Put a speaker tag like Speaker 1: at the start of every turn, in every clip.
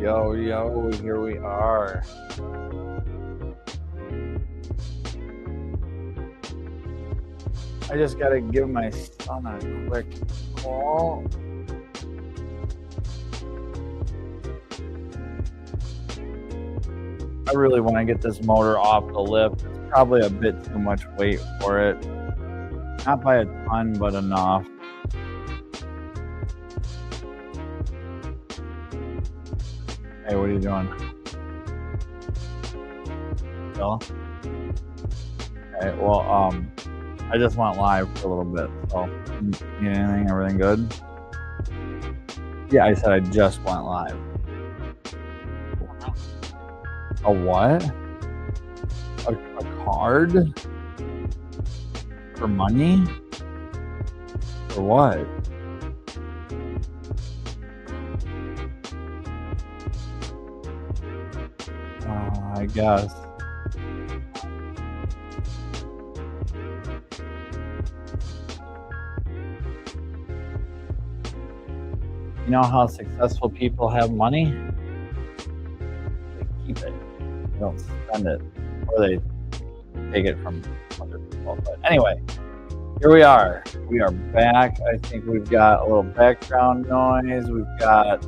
Speaker 1: Yo, here we are. I just gotta give my son a quick call. I really want to get this motor off the lift. It's probably a bit too much weight for it. Not by a ton, but enough. Hey, what are you doing? Still? Okay, well, I just went live for a little bit, so need anything? Everything good? Yeah, I said I just went live. A what? A card? For money? For what? I guess. You know how successful people have money? They keep it. They don't spend it. Or they take it from other people. But anyway, here we are. We are back. I think we've got a little background noise. We've got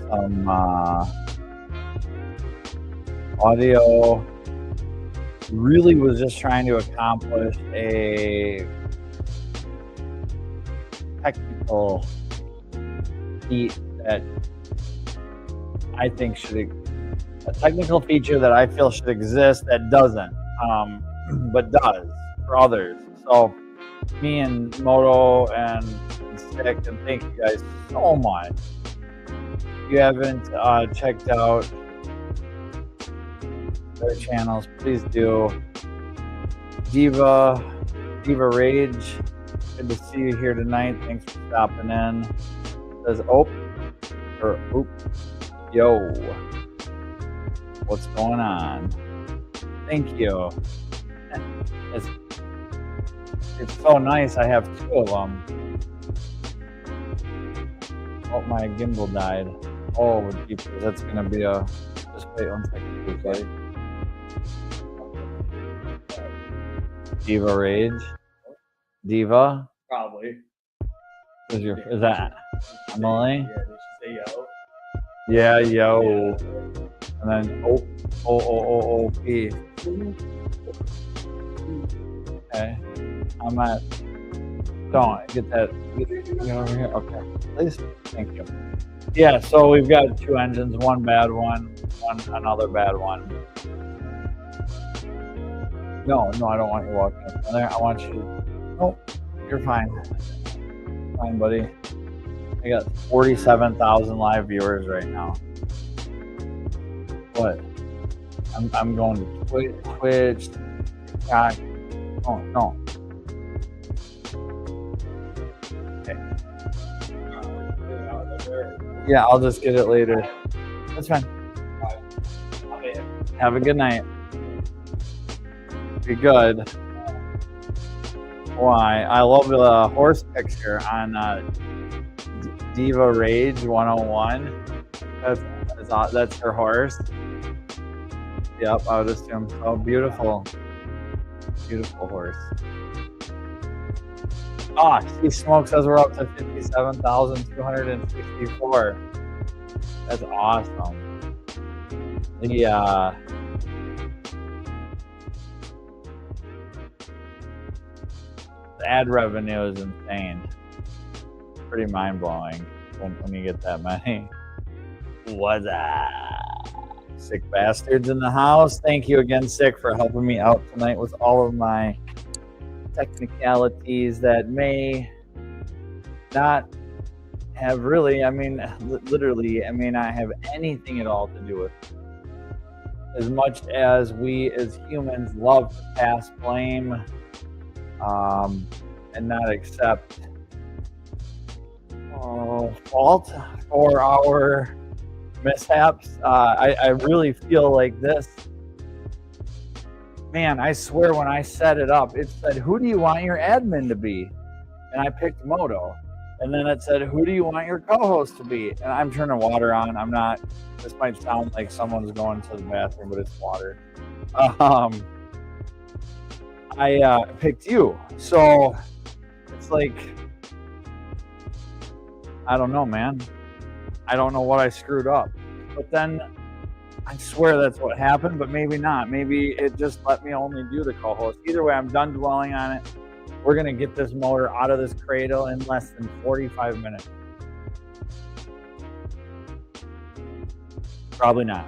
Speaker 1: some audio. Really was just trying to accomplish a technical feat that I think a technical feature that I feel should exist that doesn't, but does for others. So me and Moto and Stick, and thank you guys so much. If you haven't checked out their channels, please do. Diva Rage, good to see you here tonight. Thanks for stopping in. It says yo, what's going on? Thank you. It's so nice. I have two of them. Oh, my gimbal died. Oh, jeepers, that's gonna be a. Just wait 1 second, please, buddy. Diva Rage. Diva?
Speaker 2: Probably.
Speaker 1: Is that Emily?
Speaker 2: Yeah, did she say yo?
Speaker 1: Yeah, yo. And then O-P. Okay. I'm at. Don't get that. Get over here. Okay. Please. Thank you. Yeah, so we've got two engines, one bad one, another bad one. No, I don't want you walking up there. I want you to. Nope, you're fine. Fine, buddy. I got 47,000 live viewers right now. What? I'm going to Twitch. TikTok. Oh, no. Okay. Yeah, I'll just get it later. That's fine. Have a good night. Be good. Why? I love the horse picture on Diva Rage 101. That's her horse. Yep, I would assume so. Beautiful. Beautiful horse. Ah, she smokes says we're up to 57,264. That's awesome. The ad revenue is insane. Pretty mind blowing when you get that many. What's up? Sick bastards in the house. Thank you again, Sick, for helping me out tonight with all of my technicalities that may not have really, literally, not have anything at all to do with it. As much as we as humans love to pass blame and not accept fault for our mishaps, I really feel like this. Man, I swear when I set it up, it said, who do you want your admin to be? And I picked Moto. And then it said, who do you want your co-host to be? And I'm turning water on. I'm not, this might sound like someone's going to the bathroom, but it's water. I picked you. So it's like, I don't know, man. I don't know what I screwed up. But then I swear that's what happened, but maybe not. Maybe it just let me only do the co-host. Either way, I'm done dwelling on it. We're going to get this motor out of this cradle in less than 45 minutes. Probably not.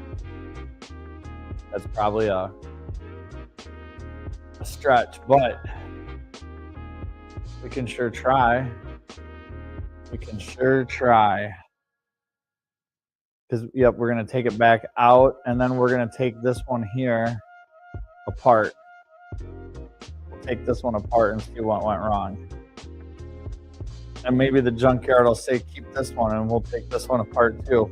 Speaker 1: That's probably a stretch, but we can sure try. We can sure try. Because, yep, we're going to take it back out, and then we're going to take this one here apart. Take this one apart and see what went wrong. And maybe the junkyard will say, keep this one, and we'll take this one apart too.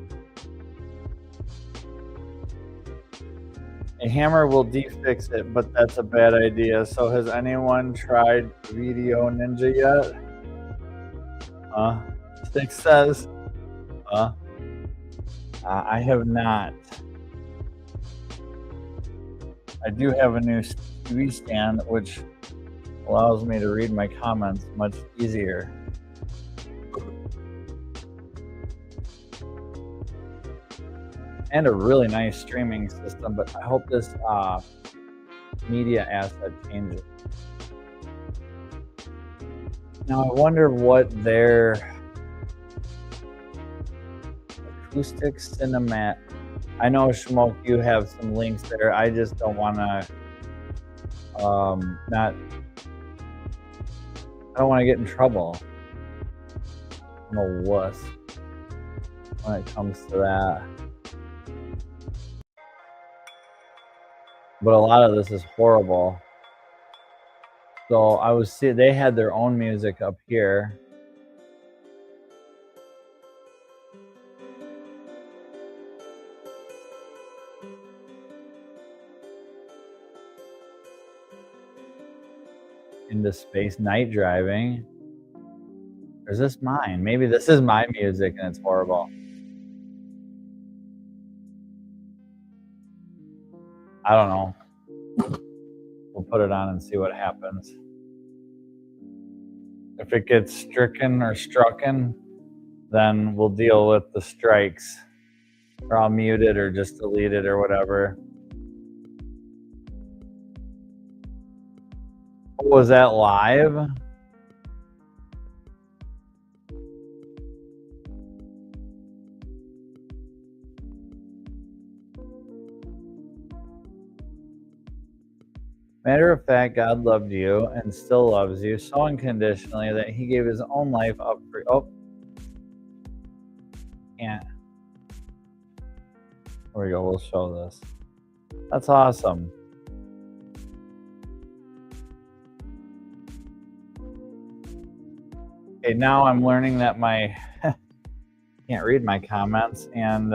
Speaker 1: A hammer will defix it, but that's a bad idea. So has anyone tried Video Ninja yet? Stick says, I have not. I do have a new TV stand, which allows me to read my comments much easier. And a really nice streaming system, but I hope this media asset changes. Now I wonder what their acoustic cinemat. I know, Schmoke, you have some links there. I just don't want to I don't want to get in trouble. I'm a wuss when it comes to that. But a lot of this is horrible. So I was seeing they had their own music up here. Into space, night driving. Or is this mine? Maybe this is my music and it's horrible. I don't know. We'll put it on and see what happens. If it gets stricken or strucken, then we'll deal with the strikes. Or I'll mute it or just delete it or whatever. Was that live? Matter of fact, God loved you and still loves you so unconditionally that he gave his own life up for you. Oh. Can't. There we go. We'll show this. That's awesome. Okay, now I'm learning that my can't read my comments, and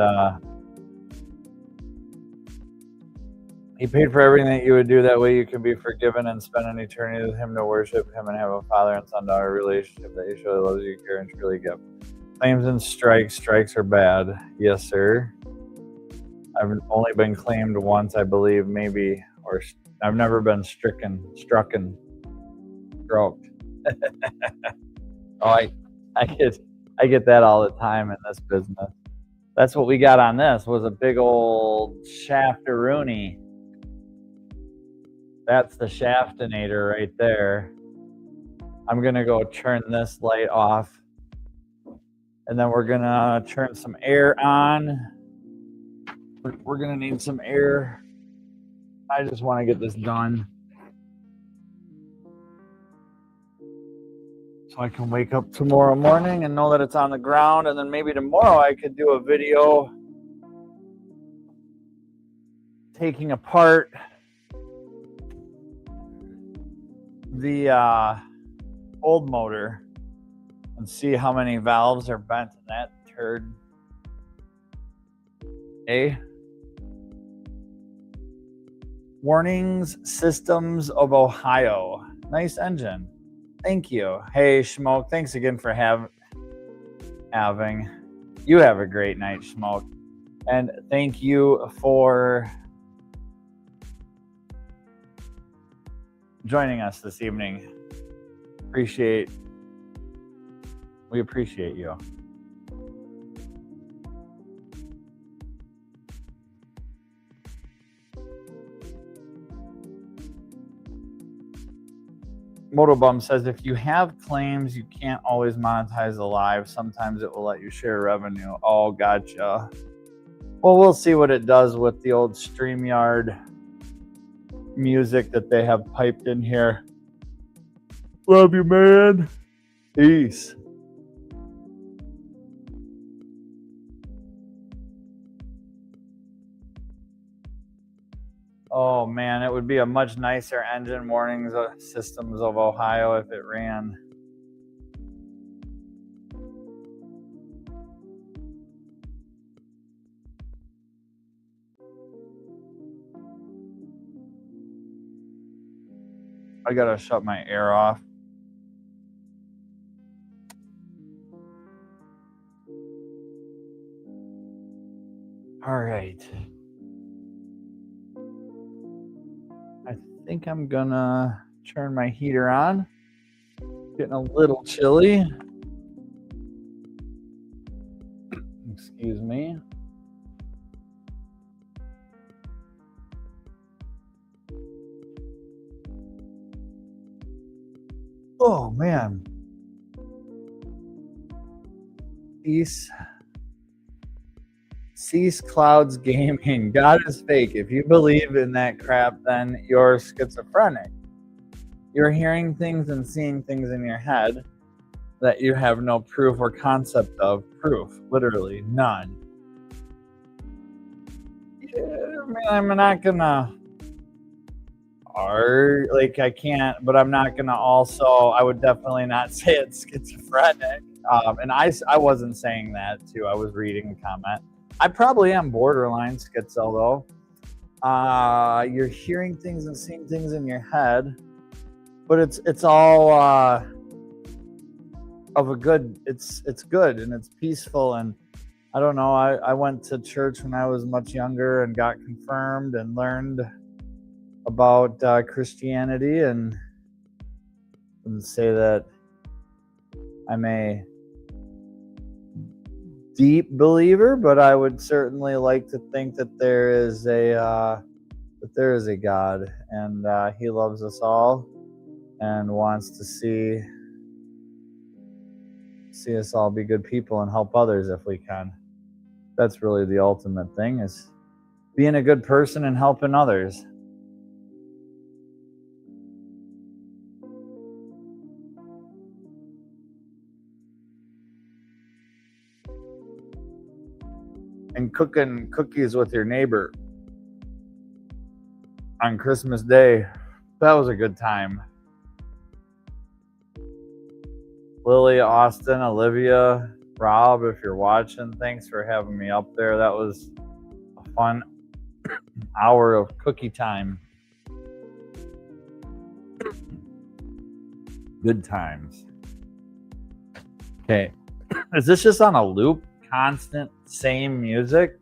Speaker 1: he paid for everything that you would do. That way you can be forgiven and spend an eternity with him to worship him and have a father and son-daughter relationship that he surely loves you, care, and truly give. Claims and strikes. Strikes are bad. Yes, sir. I've only been claimed once, I believe, maybe, or I've never been struck. Oh, I get that all the time in this business. That's what we got on this, was a big old shaftaroonie. That's the shaftinator right there. I'm going to go turn this light off. And then we're going to turn some air on. We're going to need some air. I just want to get this done, so I can wake up tomorrow morning and know that it's on the ground. And then maybe tomorrow I could do a video taking apart the old motor and see how many valves are bent in that turd. Warnings Systems of Ohio. Nice engine. Thank you. Hey, Schmoke, thanks again for having. You have a great night, Smoke. And thank you for joining us this evening. We appreciate you. Motobum says, if you have claims, you can't always monetize the live. Sometimes it will let you share revenue. Oh, gotcha. Well, we'll see what it does with the old StreamYard music that they have piped in here. Love you, man. Peace. Oh man, it would be a much nicer engine, Warnings Systems of Ohio, if it ran. I gotta shut my air off. All right. I think I'm gonna turn my heater on. Getting a little chilly. Excuse me. Oh man. Cease Clouds Gaming. God is fake. If you believe in that crap, then you're schizophrenic. You're hearing things and seeing things in your head that you have no proof or concept of. Proof, literally none. Yeah, I mean, I'm not gonna I can't, but I'm not gonna also, I would definitely not say it's schizophrenic. And I wasn't saying that too. I was reading the comment. I probably am borderline schizo though. You're hearing things and seeing things in your head, but it's all of a good. It's good and it's peaceful, and I don't know. I went to church when I was much younger and got confirmed and learned about Christianity, and say that I'm a deep believer, but I would certainly like to think that there is a God, and He loves us all and wants to see us all be good people and help others if we can. That's really the ultimate thing, is being a good person and helping others. And cooking cookies with your neighbor on Christmas Day. That was a good time. Lily, Austin, Olivia, Rob, if you're watching, thanks for having me up there. That was a fun hour of cookie time. Good times. Okay. Is this just on a loop? Constant, same music?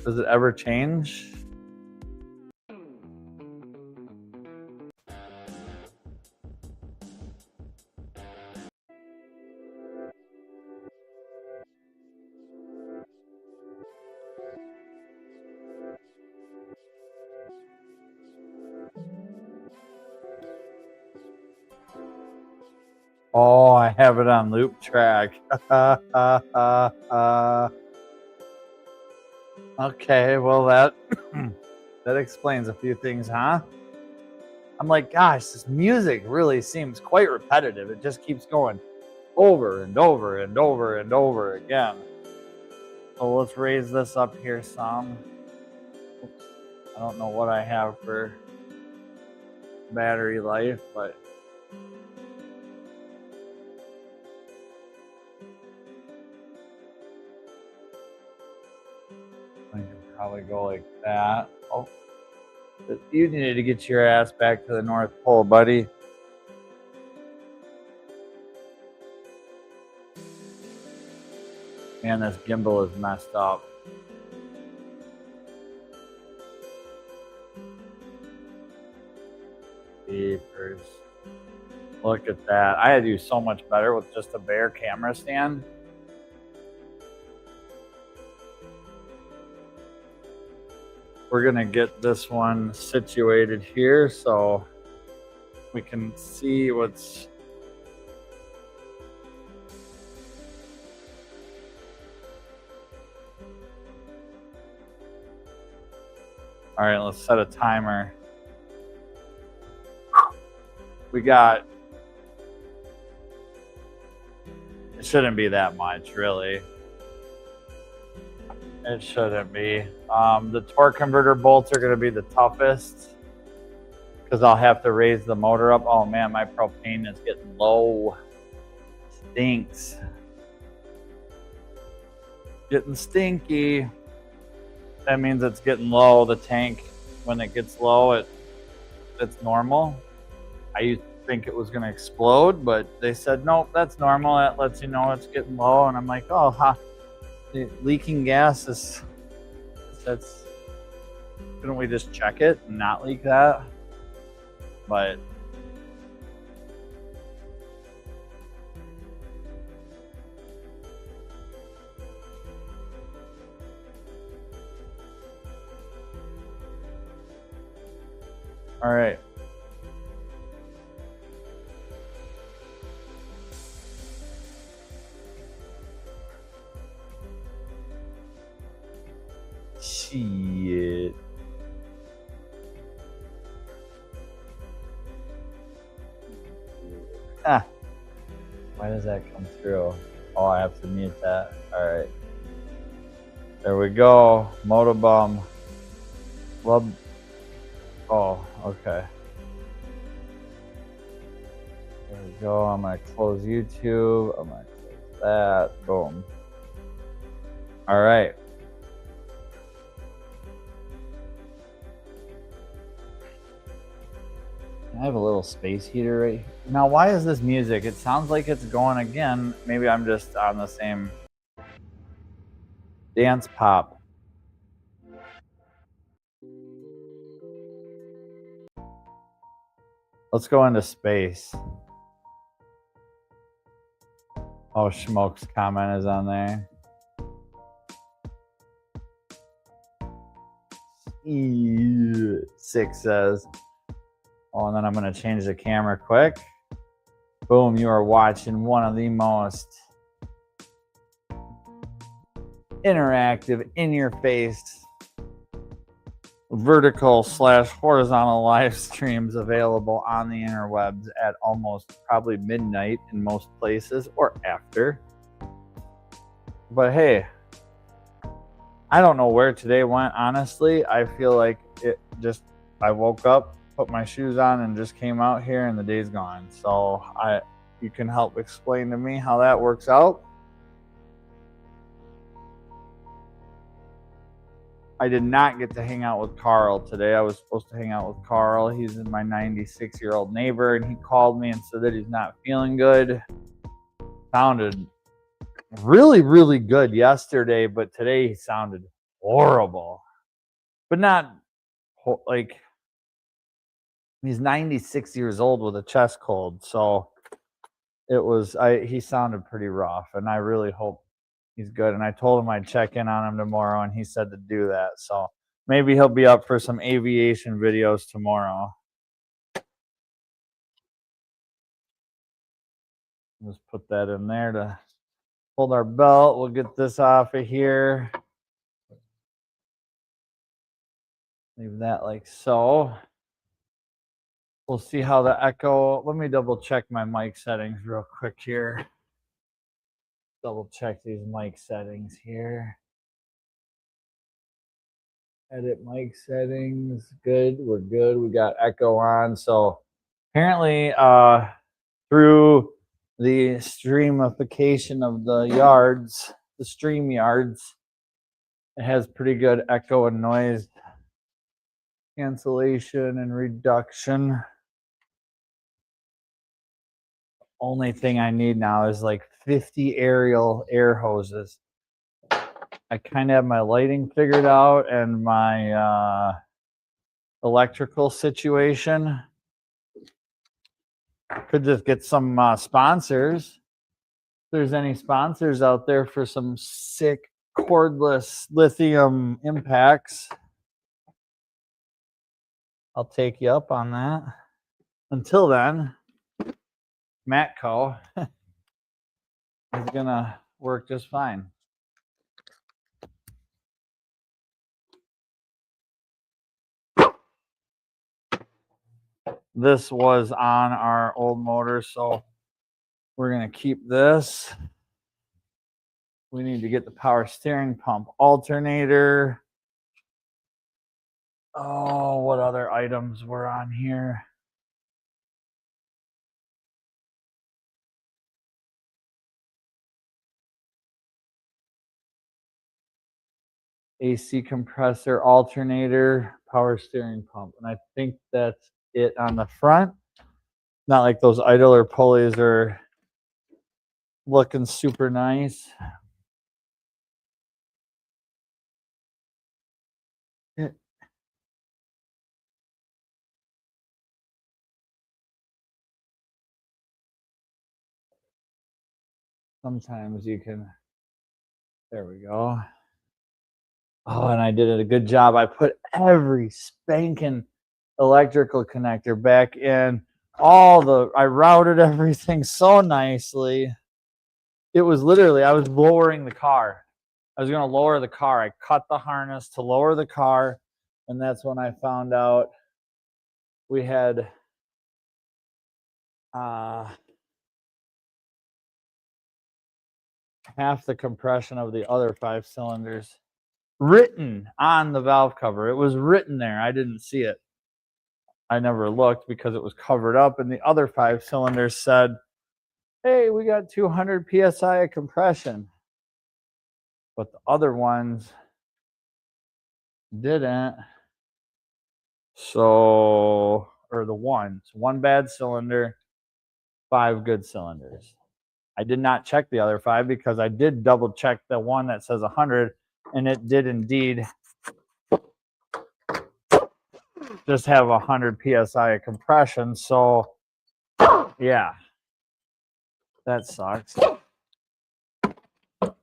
Speaker 1: Does it ever change? Oh, I have it on loop track. Okay, well that explains a few things, huh? I'm like, gosh, this music really seems quite repetitive. It just keeps going over and over and over and over again. So let's raise this up here some. Oops. I don't know what I have for battery life, but I could probably go like that. Oh, you need to get your ass back to the North Pole, buddy. Man, this gimbal is messed up. Jeepers. Look at that. I had to do so much better with just a bare camera stand. We're going to get this one situated here so we can see what's... All right, let's set a timer. We got... It shouldn't be that much, really. It shouldn't be. The torque converter bolts are going to be the toughest because I'll have to raise the motor up. Oh man, my propane is getting low. Stinks. Getting stinky. That means it's getting low. The tank, when it gets low, it's normal. I used to think it was going to explode, but they said, nope, that's normal. That lets you know it's getting low. And I'm like, oh, huh. The leaking gas is, couldn't we just check it and not leak that? But all right. Shit. Ah. Why does that come through? Oh, I have to mute that. All right. There we go. Motobum. Love. Oh, okay. There we go. I'm going to close YouTube. I'm going to close that. Boom. All right. I have a little space heater right here. Now, why is this music? It sounds like it's going again. Maybe I'm just on the same dance pop. Let's go into space. Oh, Schmoke's comment is on there. 6 says, oh, and then I'm going to change the camera quick. Boom, you are watching one of the most interactive, in-your-face, vertical/horizontal live streams available on the interwebs at almost probably midnight in most places or after. But hey, I don't know where today went, honestly. I feel like I woke up, put my shoes on, and just came out here, and the day's gone. So you can help explain to me how that works out. I did not get to hang out with Carl today. I was supposed to hang out with Carl. He's my 96-year-old neighbor, and he called me and said that he's not feeling good. Sounded really, really good yesterday, but today he sounded horrible. But not like... He's 96 years old with a chest cold, so he sounded pretty rough, and I really hope he's good. And I told him I'd check in on him tomorrow, and he said to do that. So maybe he'll be up for some aviation videos tomorrow. Just put that in there to hold our belt. We'll get this off of here. Leave that like so. We'll see how the echo... Let me double check my mic settings real quick here. Double check these mic settings here. Edit mic settings. Good. We're good. We got echo on. So apparently through the streamification of the yards, the stream yards, it has pretty good echo and noise cancellation and reduction. Only thing I need now is like 50 aerial air hoses. I kind of have my lighting figured out and my electrical situation. Could just get some sponsors. If there's any sponsors out there for some sick cordless lithium impacts, I'll take you up on that. Until then, Matco is gonna work just fine. This was on our old motor, so we're gonna keep this. We need to get the power steering pump alternator. Oh, what other items were on here? AC compressor, alternator, power steering pump. And I think that's it on the front. Not like those idler pulleys are looking super nice. Sometimes you can, there we go. Oh, and I did a good job. I put every spanking electrical connector back in. I routed everything so nicely. It was literally, I was lowering the car. I was going to lower the car. I cut the harness to lower the car. And that's when I found out we had half the compression of the other 5 cylinders written on the valve cover. It was written there. I didn't see it. I never looked because it was covered up, and the other 5 cylinders said, hey, we got 200 psi of compression. But the other ones didn't. So, or the ones, 1 bad cylinder, 5 good cylinders. I did not check the other 5 because I did double check the one that says 100, and it did indeed just have 100 psi of compression. So yeah, that sucks. Of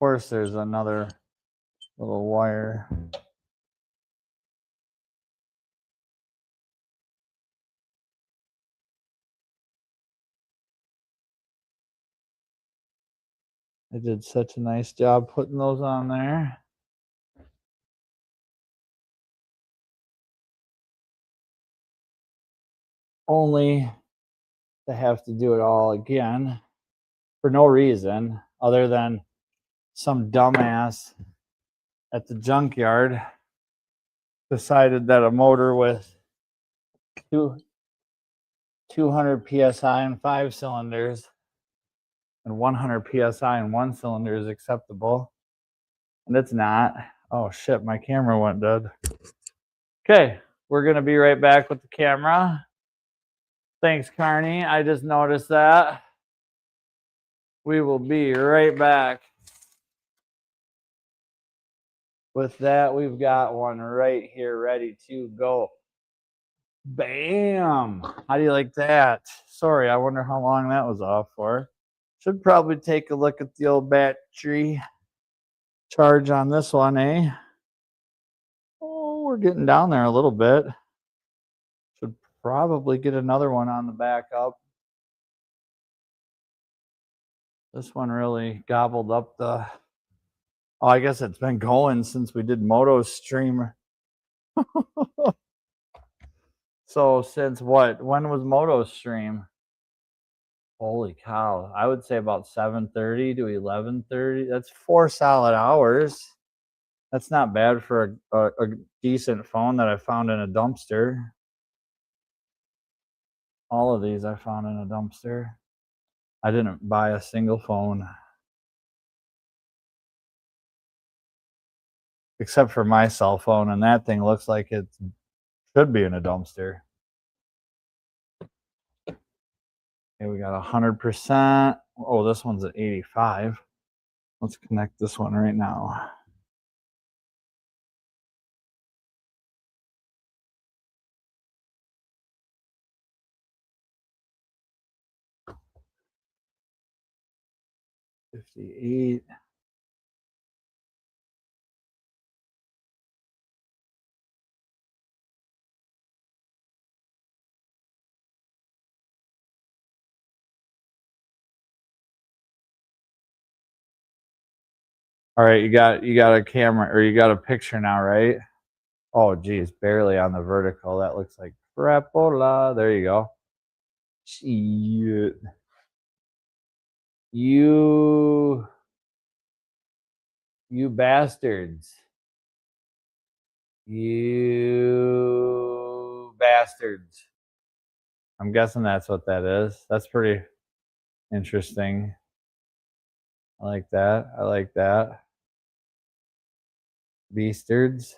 Speaker 1: course, there's another little wire. I did such a nice job putting those on there. Only to have to do it all again for no reason other than some dumbass at the junkyard decided that a motor with 200 psi and 5 cylinders and 100 psi in 1 cylinder is acceptable, and it's not. Oh shit, my camera went dead. Okay, we're gonna be right back with the camera. Thanks, Carney. I just noticed that. We will be right back. With that, we've got one right here ready to go. Bam! How do you like that? Sorry, I wonder how long that was off for. Should probably take a look at the old battery charge on this one, eh? Oh, we're getting down there a little bit. Should probably get another one on the backup. This one really gobbled up the... Oh, I guess it's been going since we did Moto Stream. So since what? When was Moto Stream? Holy cow. I would say about 7:30 to 11:30. That's 4 solid hours. That's not bad for a decent phone that I found in a dumpster. All of these I found in a dumpster. I didn't buy a single phone. Except for my cell phone, and that thing looks like it should be in a dumpster. Okay, we got 100%. Oh, this one's at 85. Let's connect this one right now. $58. All right, you got a camera, or you got a picture now, right? Oh, geez, barely on the vertical. That looks like crapola. There you go. Shit. You bastards. You bastards. I'm guessing that's what that is. That's pretty interesting. I like that. I like that. Beastards.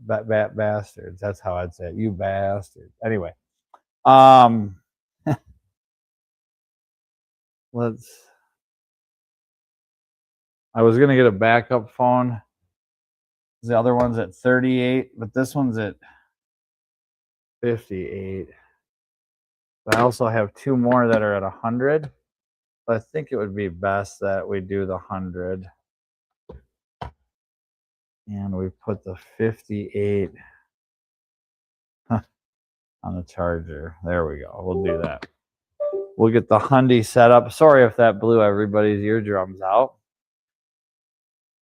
Speaker 1: Bastards. That's how I'd say it. You bastards. Anyway. Let's. I was gonna get a backup phone. The other one's at 38, but this one's at 58. But I also have two more that are at 100. But I think it would be best that we do the 100. And we put the 58 on the charger. There we go. We'll do that. We'll get the Hyundai set up. Sorry if that blew everybody's eardrums out.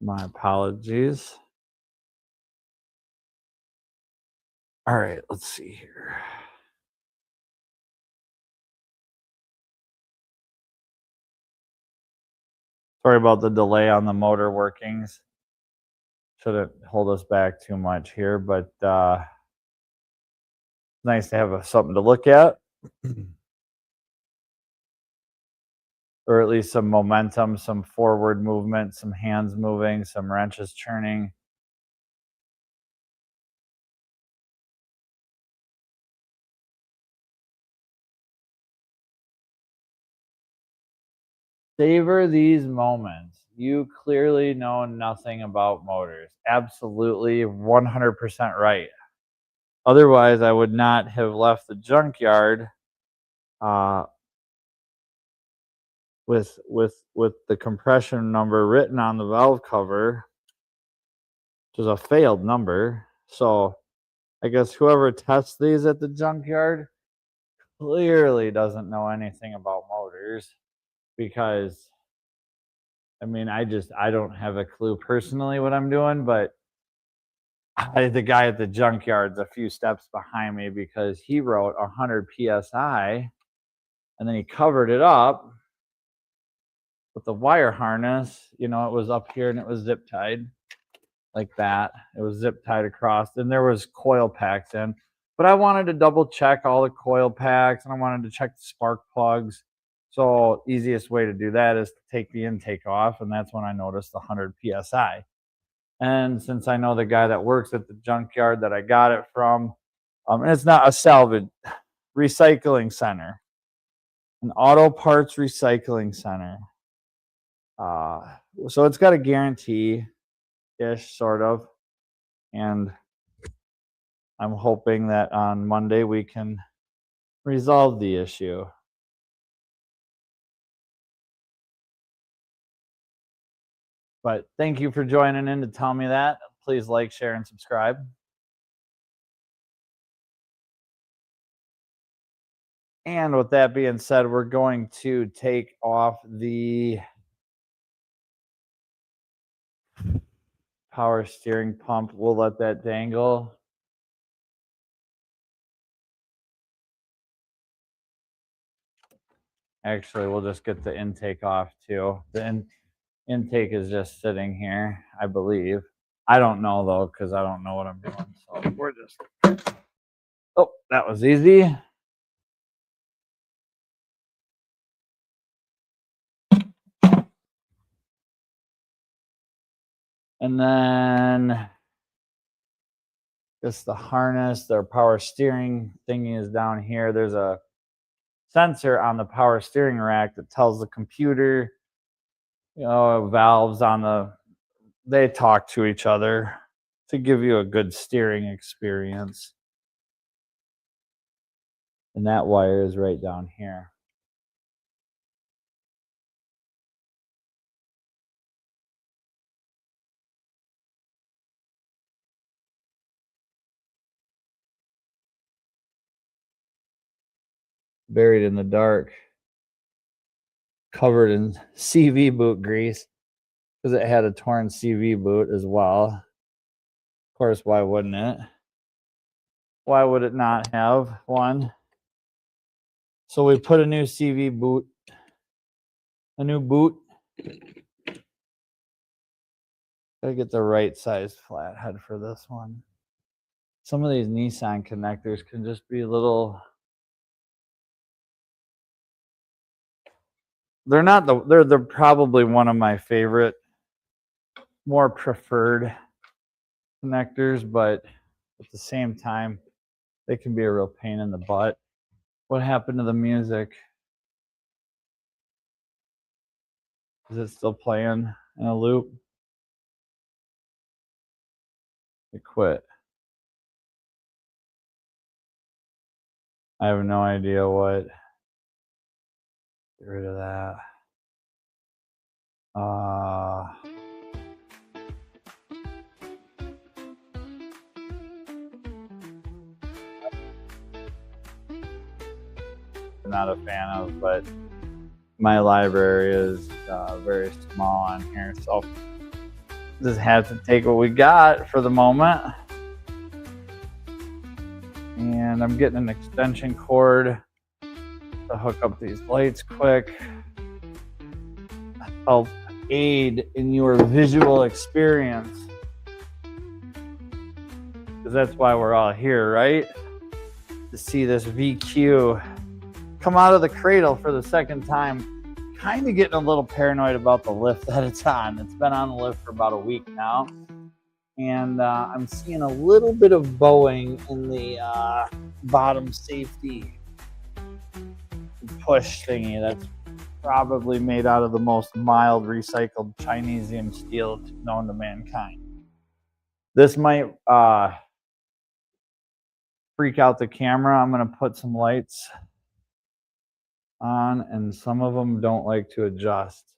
Speaker 1: My apologies. All right, let's see here. Sorry about the delay on the motor workings. Shouldn't hold us back too much here, but nice to have something to look at. Or at least some momentum, some forward movement, some hands moving, some wrenches churning. Savor these moments. You clearly know nothing about motors. Absolutely 100% right. Otherwise, I would not have left the junkyard with the compression number written on the valve cover, which is a failed number. So I guess whoever tests these at the junkyard clearly doesn't know anything about motors, because I mean, I don't have a clue personally what I'm doing, but the guy at the junkyard's a few steps behind me because he wrote 100 psi, and then he covered it up with the wire harness. You know, it was up here and it was zip tied like that. It was zip tied across, and there was coil packs in. But I wanted to double check all the coil packs, and I wanted to check the spark plugs. So easiest way to do that is to take the intake off, and that's when I noticed the 100 psi. And since I know the guy that works at the junkyard that I got it from, and it's not a salvage recycling center, an auto parts recycling center. So it's got a guarantee-ish, sort of. And I'm hoping that on Monday we can resolve the issue. But thank you for joining in to tell me that. Please like, share, and subscribe. And with that being said, we're going to take off the power steering pump. We'll let that dangle. Actually, we'll just get the intake off too. The intake is just sitting here, I believe. I don't know though, because I don't know what I'm doing. So we're just, oh, that was easy. And then just the harness, their power steering thingy is down here. There's a sensor on the power steering rack that tells the computer, valves on they talk to each other to give you a good steering experience. And that wire is right down here. Buried in the dark, covered in CV boot grease, because it had a torn CV boot as well. Of course, why wouldn't it? Why would it not have one? So we put a new CV boot, a new boot. Gotta get the right size flathead for this one. Some of these Nissan connectors can just be a little. They're not they're probably one of my favorite, more preferred connectors, but at the same time, they can be a real pain in the butt. What happened to the music? Is it still playing in a loop? It quit. I have no idea what. Get rid of that. Not a fan of, but my library is very small on here, so just have to take what we got for the moment. And I'm getting an extension cord to hook up these lights quick. Help aid in your visual experience, because that's why we're all here, right? To see this VQ come out of the cradle for the second time. Kind of getting a little paranoid about the lift that it's on. It's been on the lift for about a week now, and I'm seeing a little bit of bowing in the bottom safety push thingy. That's probably made out of the most mild recycled Chinesium steel known to mankind. This might freak out the camera. I'm going to put some lights on, and some of them don't like to adjust.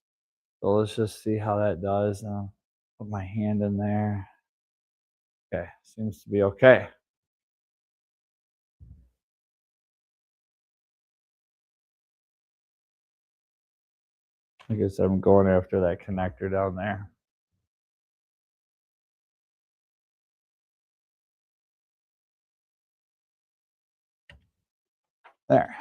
Speaker 1: So let's just see how that does. I'll put my hand in there. Okay, seems to be okay. I guess I'm going after that connector down there. There.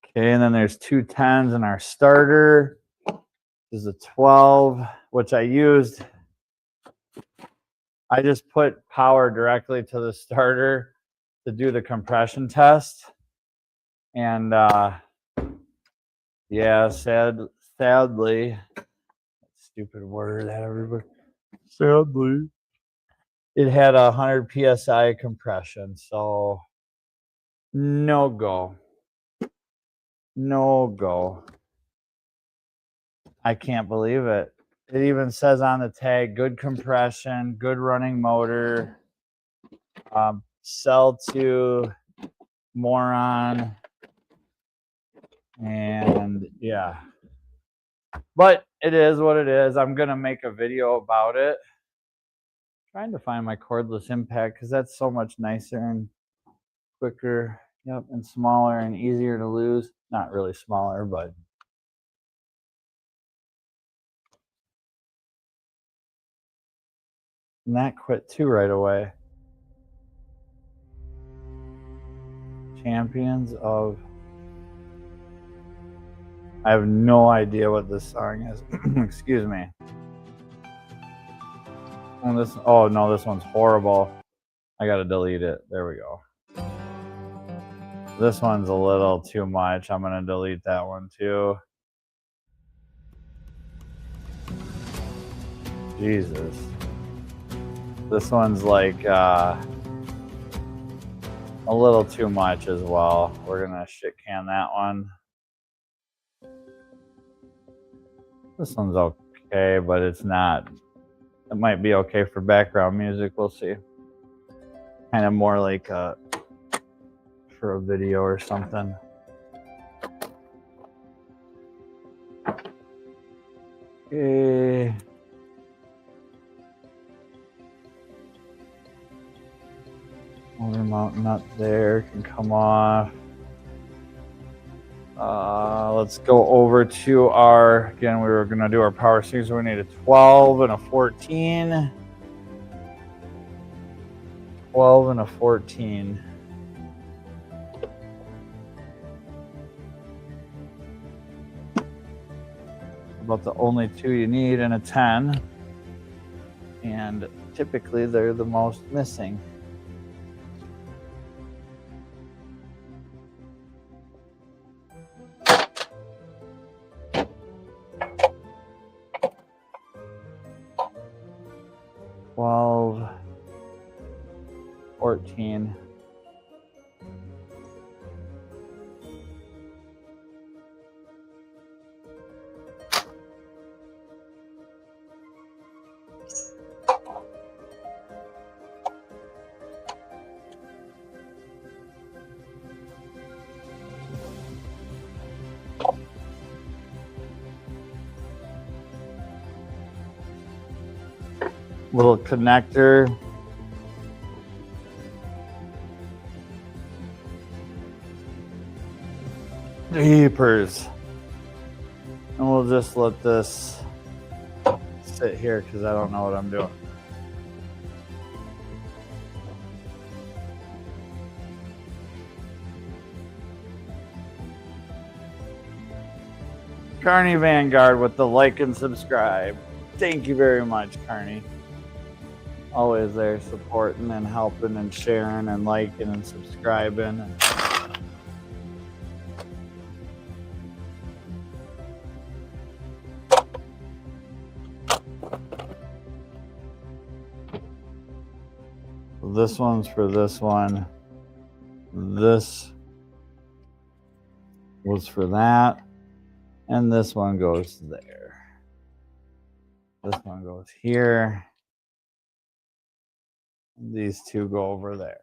Speaker 1: Okay, and then there's two 10s in our starter. This is a 12, which I used. I just put power directly to the starter to do the compression test. And yeah, sadly, stupid word that everybody, sadly, it had 100 PSI compression. So no go. No go. I can't believe it. It even says on the tag, good compression, good running motor, sell to moron. And yeah, but it is what it is. I'm going to make a video about it. Trying to find my cordless impact, because that's so much nicer and quicker. Yep, and smaller and easier to lose. Not really smaller, but and that quit too right away. Champions of, I have no idea what this song is. Excuse me. Oh no, this one's horrible. I gotta delete it. There we go. This one's a little too much. I'm gonna delete that one too. Jesus. This one's like a little too much as well. We're gonna shit can that one. This one's okay, but it's not. It might be okay for background music. We'll see. Kind of more like for a video or something. Okay. Motor mount nut there can come off. Let's go over to our, again, we were going to do our power steering, so we need a 12 and a 14. 12 and a 14. About the only two you need in a 10. And typically they're the most missing. $12, 14. Little connector. Jeepers. And we'll just let this sit here because I don't know what I'm doing. Carney Vanguard with the like and subscribe. Thank you very much, Carney. Always there supporting and helping and sharing and liking and subscribing. This one's for this one. This was for that. And this one goes there. This one goes here. These two go over there.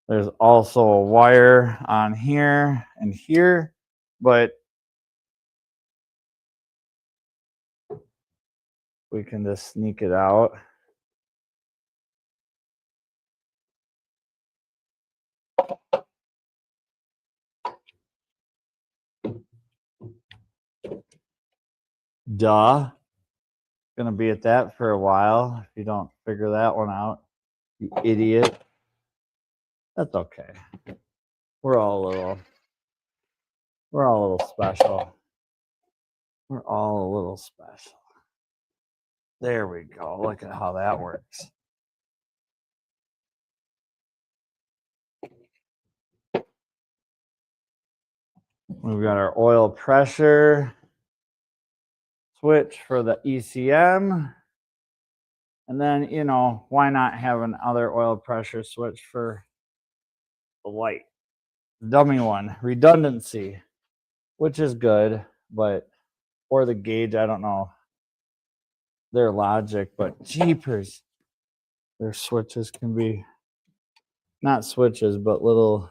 Speaker 1: There's also a wire on here and here, but we can just sneak it out. Duh. Gonna be at that for a while if you don't figure that one out, you idiot. That's okay. We're all a little special. We're all a little special. There we go. Look at how that works. We've got our oil pressure switch for the ECM. And then, you know, why not have another oil pressure switch for the light? Dummy one, redundancy, which is good, but or the gauge, I don't know their logic, but jeepers, their switches can be not switches, but little,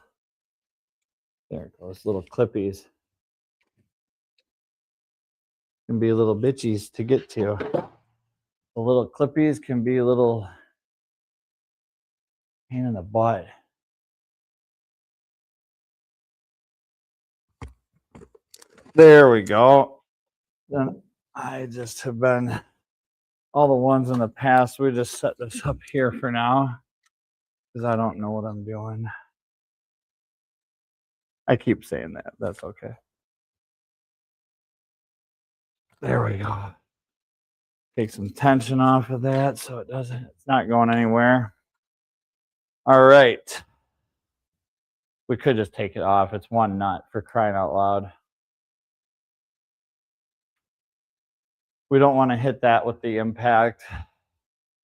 Speaker 1: there it goes, little clippies. Can be little bitchies to get to. The little clippies can be a little pain in the butt. There we go. Then I just have been, all the ones in the past, we just set this up here for now because I don't know what I'm doing. I keep saying that. That's okay. There we go. Take some tension off of that so it's not going anywhere. All right. We could just take it off. It's one nut, for crying out loud. We don't want to hit that with the impact.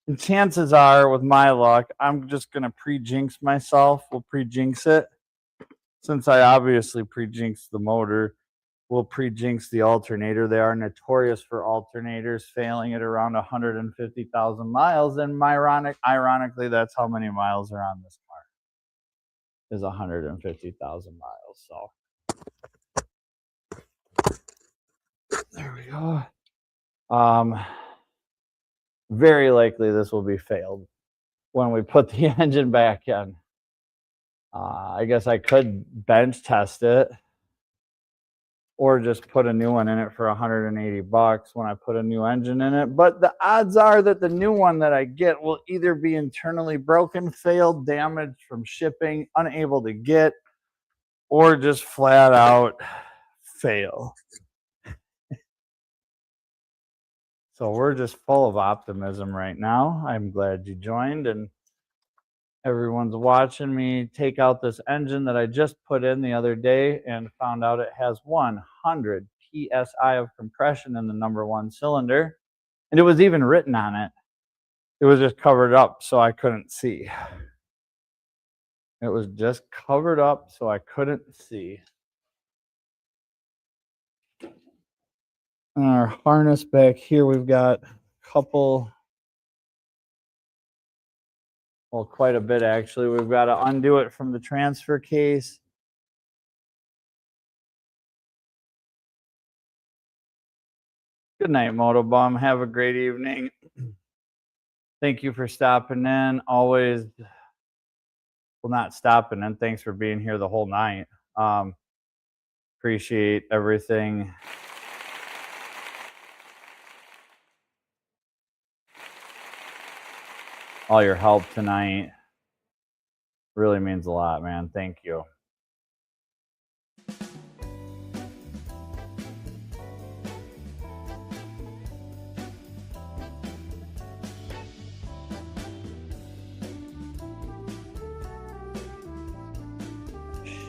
Speaker 1: And chances are, with my luck, I'm just going to pre-jinx myself. We'll pre-jinx it. Since I obviously pre-jinxed the motor, we'll pre-jinx the alternator. They are notorious for alternators failing at around 150,000 miles. And ironically, that's how many miles are on this car, is 150,000 miles. So there we go. Very likely this will be failed when we put the engine back in. I guess I could bench test it or just put a new one in it for $180 when I put a new engine in it. But the odds are that the new one that I get will either be internally broken, failed, damaged from shipping, unable to get, or just flat out fail. So we're just full of optimism right now. I'm glad you joined, and everyone's watching me take out this engine that I just put in the other day and found out it has 100 PSI of compression in the number one cylinder. And it was even written on it. It was just covered up so I couldn't see. It was just covered up so I couldn't see. And our harness back here, we've got a couple, well, quite a bit actually. We've got to undo it from the transfer case. Good night, Motobum. Have a great evening. Thank you for stopping in. Always, well, not stopping in. Thanks for being here the whole night. Appreciate everything. All your help tonight really means a lot, man. Thank you.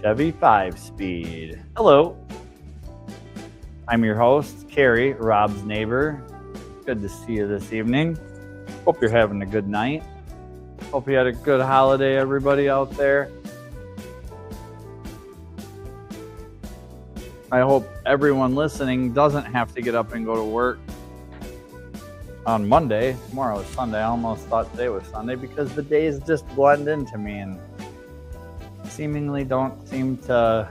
Speaker 1: Chevy 5-speed. Hello. I'm your host, Carrie, Rob's neighbor. Good to see you this evening. Hope you're having a good night. Hope you had a good holiday, everybody out there. I hope everyone listening doesn't have to get up and go to work on Monday. Tomorrow is Sunday. I almost thought today was Sunday because the days just blend into me and seemingly don't seem to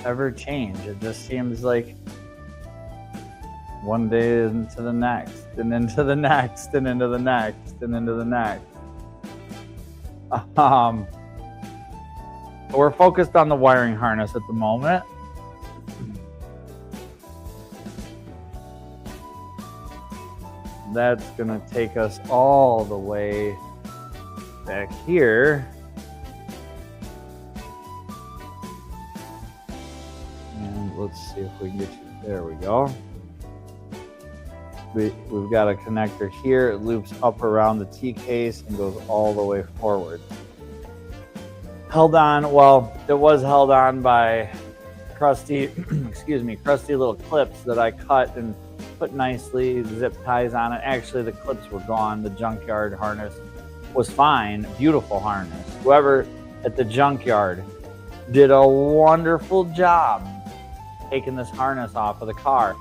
Speaker 1: ever change. It just seems like one day into the next, and into the next, and into the next, and into the next. We're focused on the wiring harness at the moment. That's gonna take us all the way back here. And let's see if we can get you, there we go. We've got a connector here. It loops up around the T-case and goes all the way forward. Held on, well, it was held on by crusty, crusty little clips that I cut and put nicely, zip ties on it. Actually, the clips were gone. The junkyard harness was fine. Beautiful harness. Whoever at the junkyard did a wonderful job taking this harness off of the car.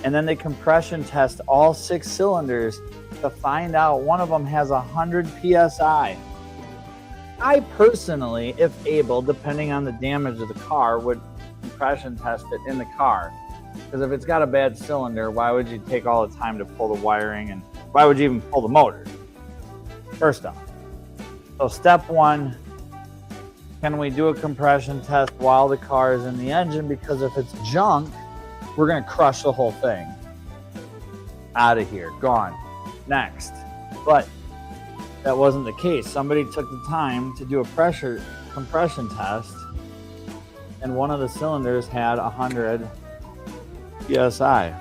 Speaker 1: And then they compression test all 6 cylinders to find out one of them has 100 PSI. I personally, if able, depending on the damage of the car, would compression test it in the car. Because if it's got a bad cylinder, why would you take all the time to pull the wiring, and why would you even pull the motor? First off. So step 1, can we do a compression test while the car is in the engine? Because if it's junk, we're going to crush the whole thing. Out of here. Gone. Next. But that wasn't the case. Somebody took the time to do a pressure compression test, and one of the cylinders had 100 PSI,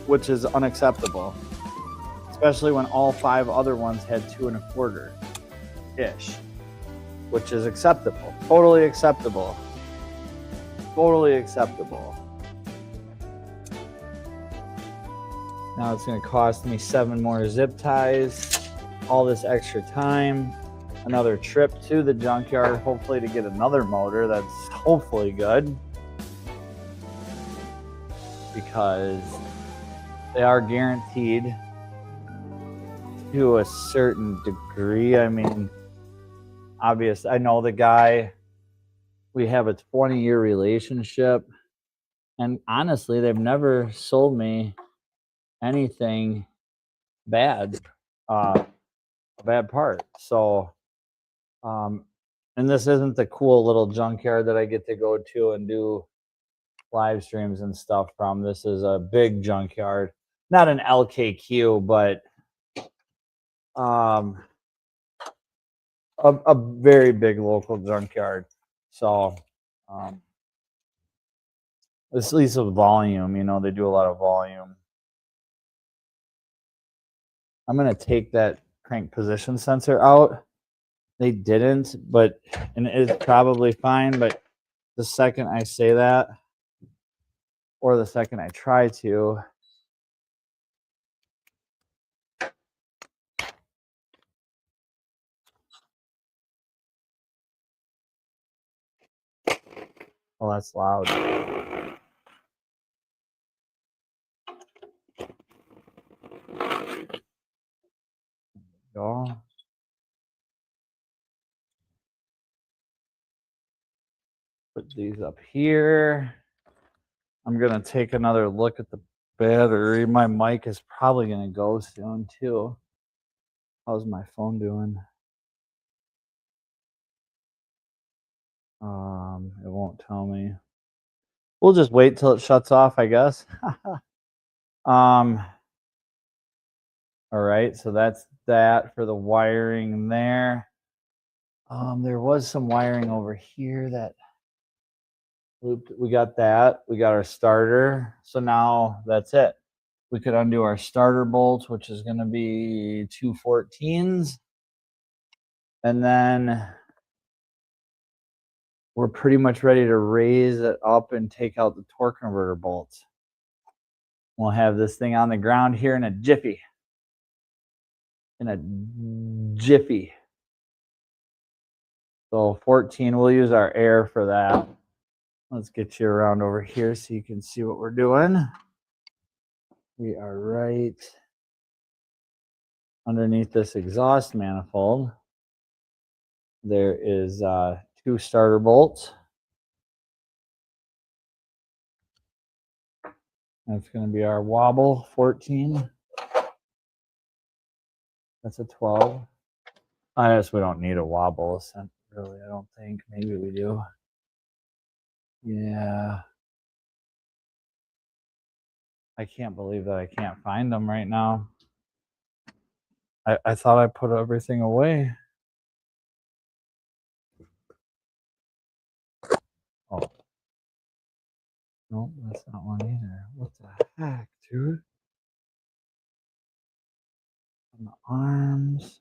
Speaker 1: which is unacceptable, especially when all 5 other ones had 2.25-ish, which is acceptable. Totally acceptable. Totally acceptable. Now it's going to cost me 7 more zip ties, all this extra time, another trip to the junkyard, hopefully to get another motor that's hopefully good, because they are guaranteed to a certain degree. I mean, obvious. I know the guy. We have a 20-year relationship, and honestly, they've never sold me anything bad, a bad part. So, and this isn't the cool little junkyard that I get to go to and do live streams and stuff from. This is a big junkyard, not an LKQ, but a very big local junkyard. So at least with volume, you know, they do a lot of volume. I'm gonna take that crank position sensor out. They didn't, but and it's probably fine, but the second I say that, or the second I try to, well, that's loud. Go. Put these up here. I'm gonna take another look at the battery. My mic is probably gonna go soon too. How's my phone doing? It won't tell me. We'll just wait till it shuts off, I guess. All right, so that's that for the wiring there. There was some wiring over here that looped. We got that. We got our starter. So now that's it. We could undo our starter bolt, which is going to be 2 14s. And then we're pretty much ready to raise it up and take out the torque converter bolts. We'll have this thing on the ground here in a jiffy. So 14, we'll use our air for that. Let's get you around over here so you can see what we're doing. We are right underneath this exhaust manifold. There is 2 starter bolts. That's going to be our wobble 14. That's a 12. I guess we don't need a wobble, really. I don't think. Maybe we do. Yeah. I can't believe that I can't find them right now. I thought I put everything away. Oh. Nope, that's not one either. What the heck, dude? On the arms.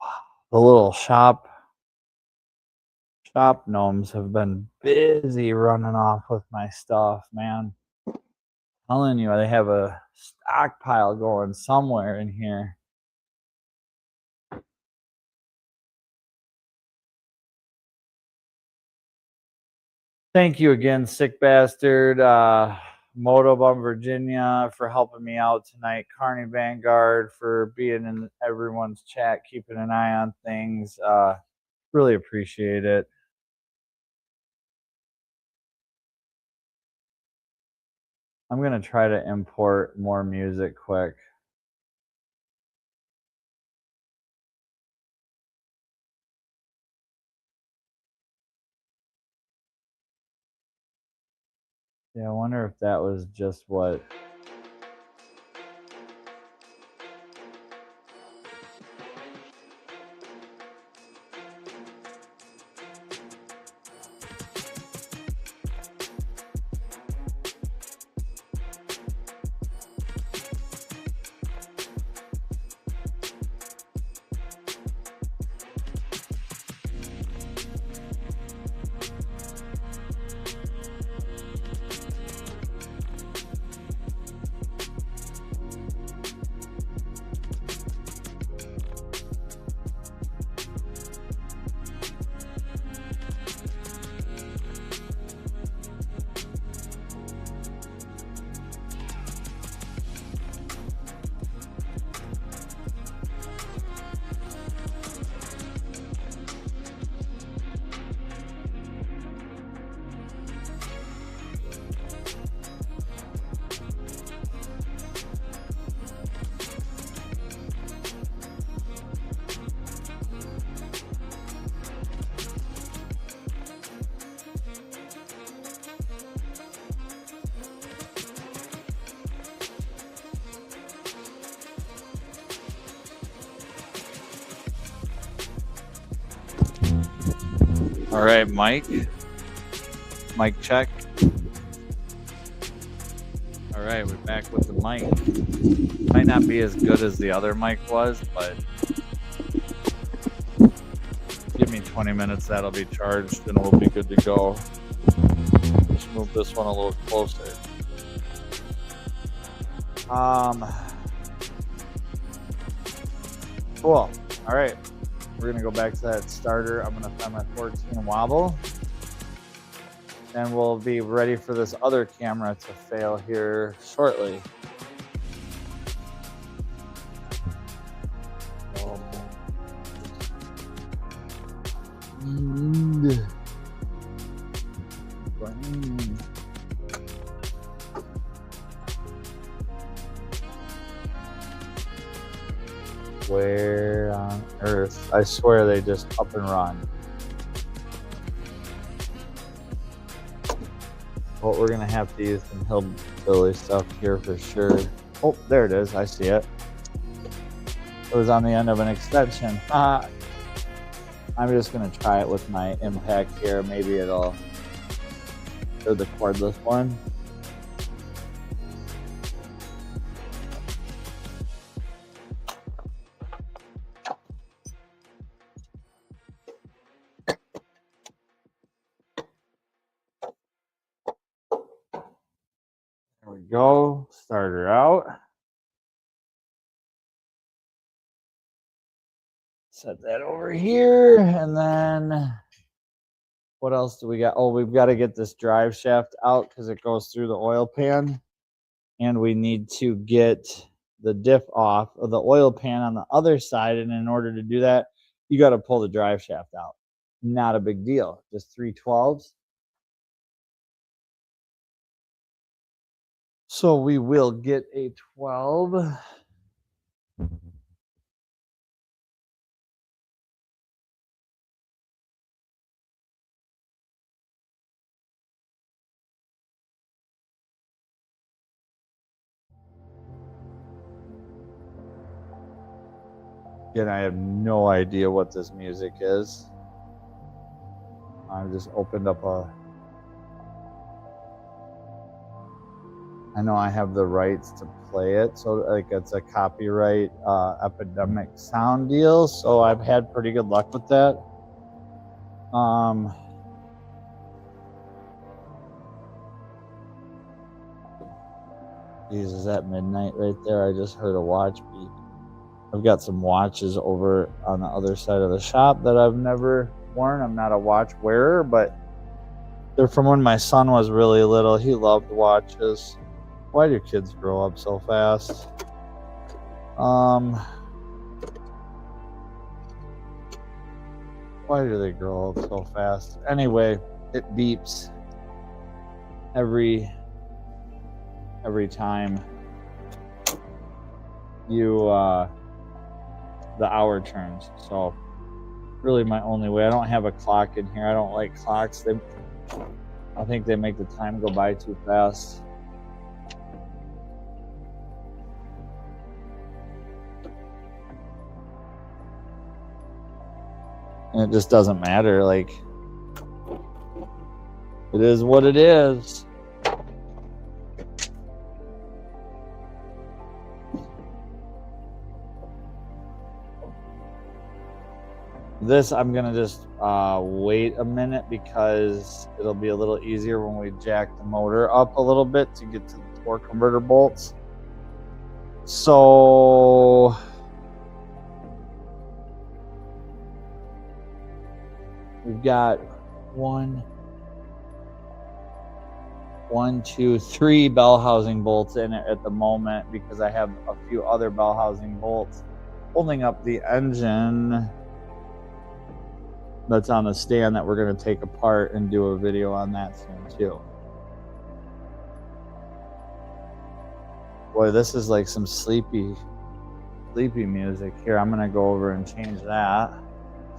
Speaker 1: Wow. The little shop gnomes have been busy running off with my stuff, man. I'm telling you, they have a stockpile going somewhere in here. Thank you again, Sick Bastard, Motobum Virginia, for helping me out tonight. Carney Vanguard for being in everyone's chat, keeping an eye on things. Really appreciate it. I'm going to try to import more music quick. Yeah, I wonder if that was just what... All right, Mike. Mic check. All right, we're back with the mic. Might not be as good as the other mic was, but give me 20 minutes, that'll be charged, and we'll be good to go. Let's move this one a little closer. Cool. All right, we're gonna go back to that starter. I'm gonna find my 14 wobble, and we'll be ready for this other camera to fail here shortly. Where on earth? I swear they just up and run. Well, we're gonna have to use some hillbilly stuff here for sure. Oh, there it is. I see it. It was on the end of an extension. I'm just gonna try it with my impact here. Maybe it'll do the cordless one. There we go. Start her out. Set that over here, and then what else do we got? Oh, we've got to get this drive shaft out because it goes through the oil pan, and we need to get the diff off of the oil pan on the other side, and in order to do that, you got to pull the drive shaft out. Not a big deal, just 3/12. So we will get a 12. Again, I have no idea what this music is. I just opened up I know I have the rights to play it, so like it's a copyright epidemic sound deal, so I've had pretty good luck with that. Geez, is that midnight right there? I just heard a watch beep. I've got some watches over on the other side of the shop that I've never worn. I'm not a watch wearer, but they're from when my son was really little. He loved watches. Why do kids grow up so fast? Why do they grow up so fast? Anyway, it beeps every time you the hour turns. So really my only way. I don't have a clock in here. I don't like clocks. I think they make the time go by too fast. And it just doesn't matter. Like, it is what it is. This, I'm going to just wait a minute because it'll be a little easier when we jack the motor up a little bit to get to the torque converter bolts. So we've got one, two, three bell housing bolts in it at the moment because I have a few other bell housing bolts holding up the engine that's on the stand that we're going to take apart and do a video on that soon too. Boy, this is like some sleepy music here. I'm going to go over and change that.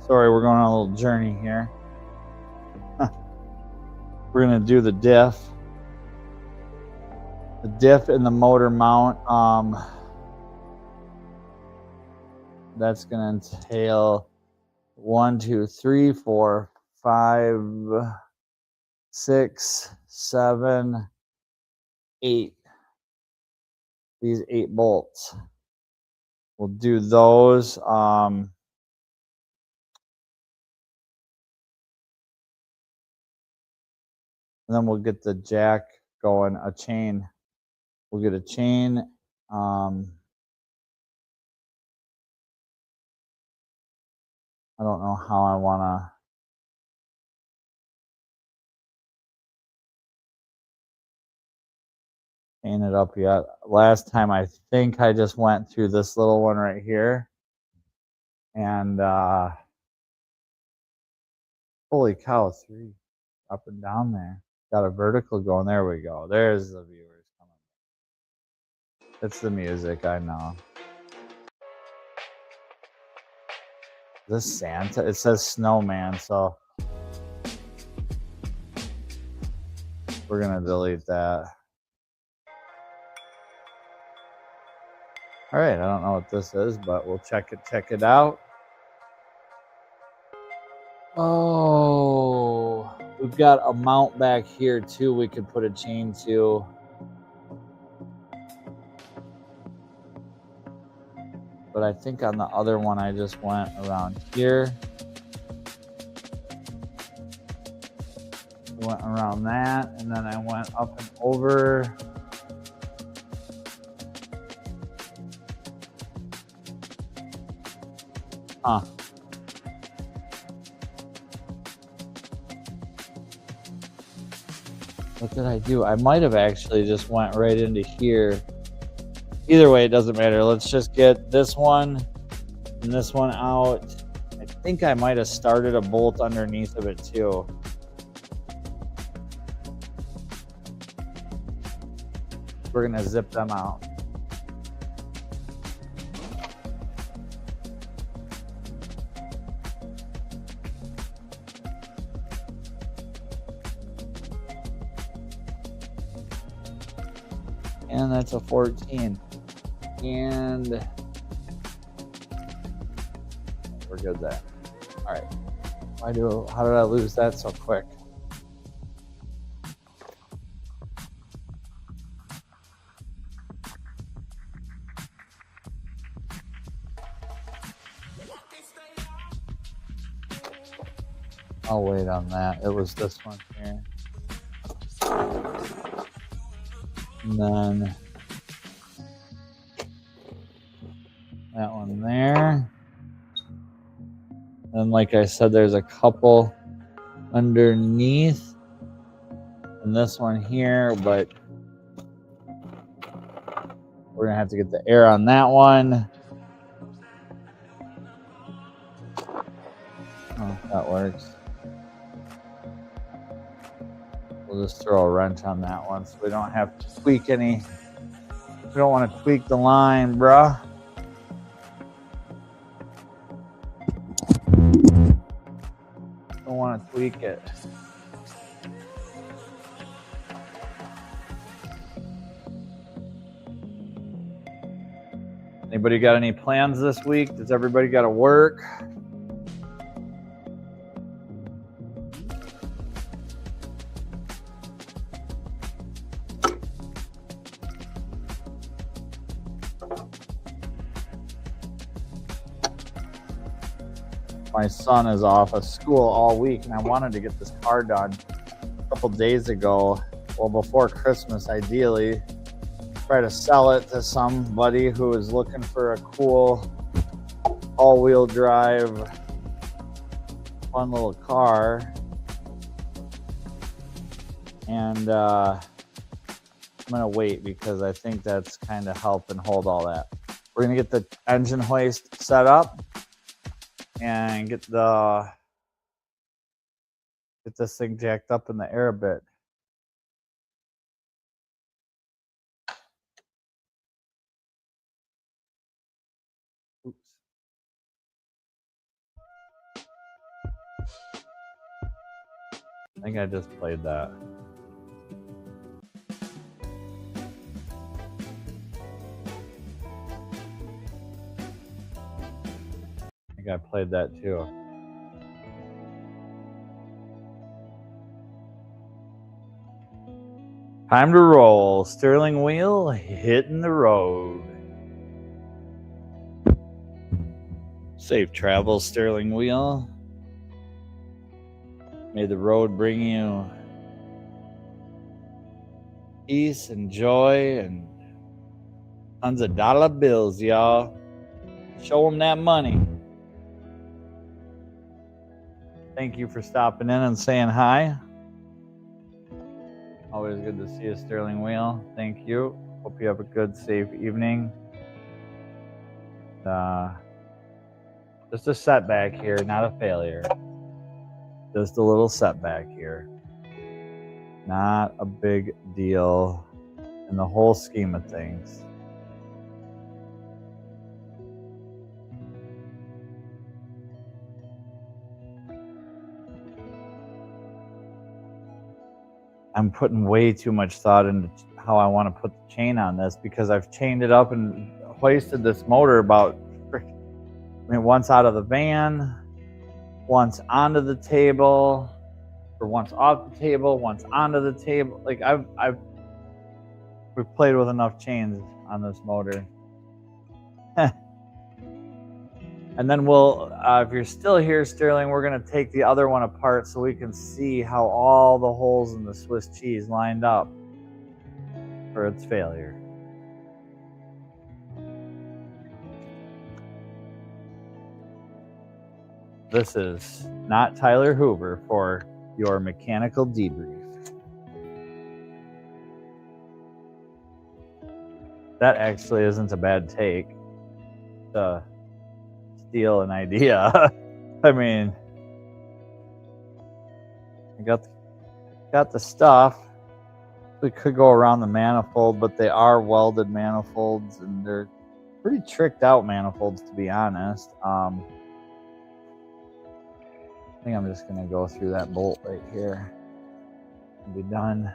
Speaker 1: Sorry, we're going on a little journey here. We're going to do the diff. The diff and the motor mount. That's going to entail 1, 2, 3, 4, 5, 6, 7, 8. These 8 bolts. We'll do those. And then we'll get the jack going, a chain. We'll get a chain. I don't know how I want to chain it up yet. Last time I think I just went through this little one right here. And holy cow, 3 up and down there. Got a vertical going. There we go. There's the viewers coming. It's the music, I know. This Santa? It says snowman, so we're gonna delete that. All right, I don't know what this is, but we'll check it out. Oh, we've got a mount back here too we could put a chain to. But I think on the other one I just went around here. Went around that, and then I went up and over. Huh. What did I do? I might have actually just went right into here. Either way, it doesn't matter. Let's just get this one and this one out. I think I might have started a bolt underneath of it too. We're gonna zip them out. And that's a 14. And we're good there. All right. How did I lose that so quick? I'll wait on that. It was this one here. And then that one there. And like I said, there's a couple underneath. And this one here, but we're gonna have to get the air on that one. Oh, that works. We'll just throw a wrench on that one so we don't have to tweak any. We don't want to tweak the line, bruh. Don't want to tweak it. Anybody got any plans this week? Does everybody got to work? My son is off of school all week, and I wanted to get this car done a couple days ago. Well, before Christmas, ideally. Try to sell it to somebody who is looking for a cool all-wheel drive, fun little car. And I'm going to wait because I think that's kind of helping hold all that. We're going to get the engine hoist set up and get this thing jacked up in the air a bit. Oops. I think I just played that. I played that too. Time to roll. Sterling wheel hitting the road. Safe travels, Sterling wheel. May the road bring you peace and joy and tons of dollar bills, y'all. Show them that money. Thank you for stopping in and saying hi. Always good to see you, Sterling Wheel. Thank you. Hope you have a good, safe evening. Just a setback here, not a failure. Just a little setback here. Not a big deal in the whole scheme of things. I'm putting way too much thought into how I want to put the chain on this because I've chained it up and hoisted this motor once out of the van, once onto the table, or once off the table, once onto the table. Like we've played with enough chains on this motor. And then if you're still here, Sterling, we're going to take the other one apart so we can see how all the holes in the Swiss cheese lined up for its failure. This is not Tyler Hoover for your mechanical debrief. That actually isn't a bad take to steal an idea. I mean, I got the stuff. We could go around the manifold, but they are welded manifolds, and they're pretty tricked out manifolds, to be honest. I think I'm just going to go through that bolt right here and be done.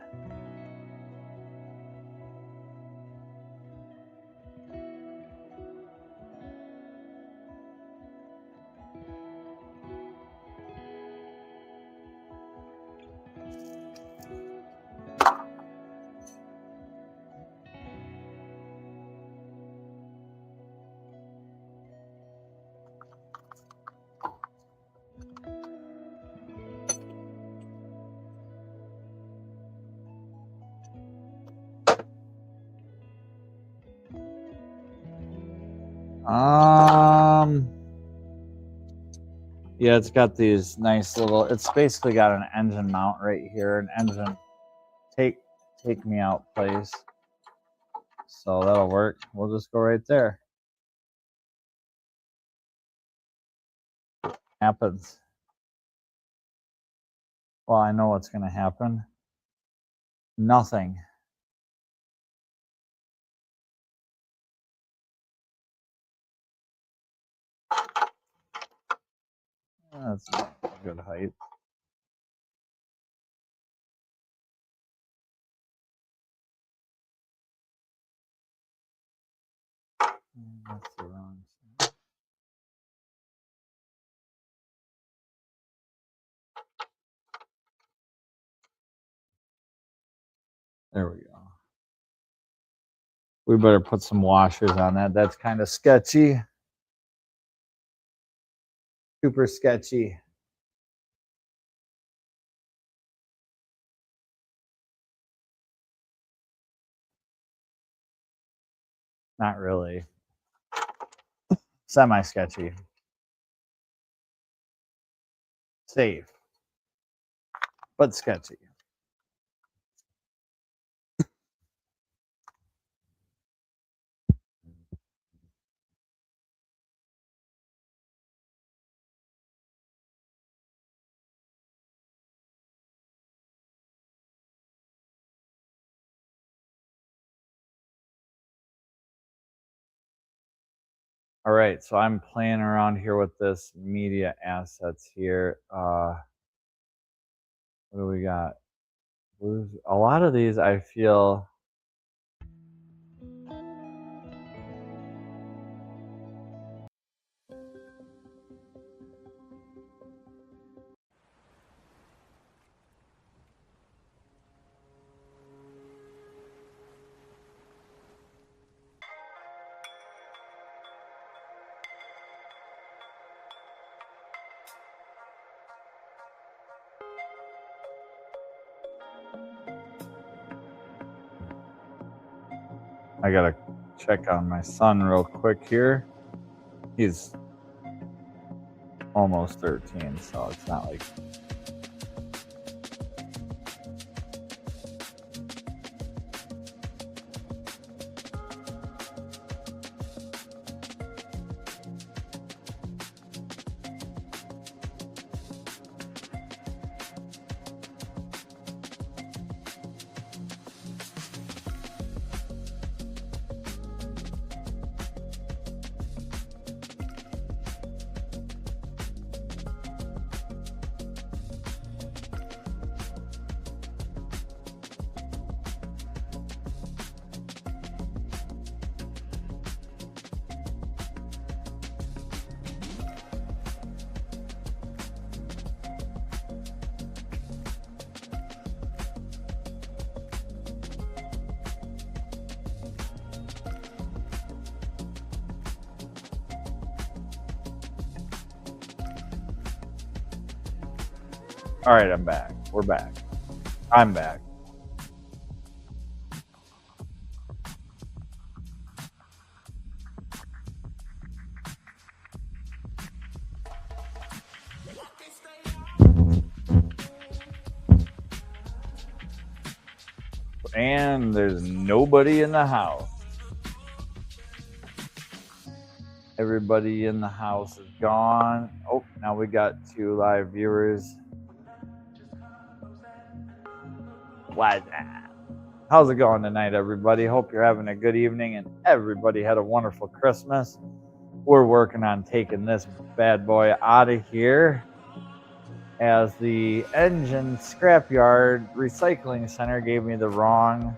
Speaker 1: Yeah, it's got these nice little, it's basically got an engine mount right here, an engine take me out place. So that'll work. We'll just go right there. Happens. Well, I know what's going to happen. Nothing. That's a good height. That's the wrong side. There we go. We better put some washers on that. That's kind of sketchy. Super sketchy. Not really. Semi-sketchy. Safe. But sketchy. All right, so I'm playing around here with this media assets here. What do we got? A lot of these I feel I gotta check on my son real quick here. He's almost 13, so it's not like... All right, I'm back. We're back. I'm back. And there's nobody in the house. Everybody in the house is gone. Oh, now we got 2 live viewers. How's it going tonight, everybody? Hope you're having a good evening and everybody had a wonderful Christmas. We're working on taking this bad boy out of here, as the engine scrapyard recycling center gave me the wrong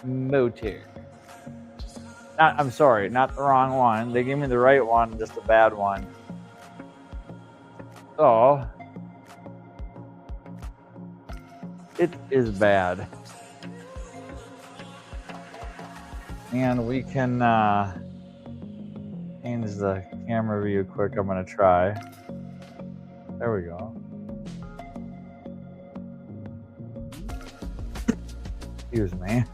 Speaker 1: motor. I'm sorry, not the wrong one. They gave me the right one, just a bad one. So it is bad. And we can change the camera view quick. I'm going to try. There we go. Excuse me.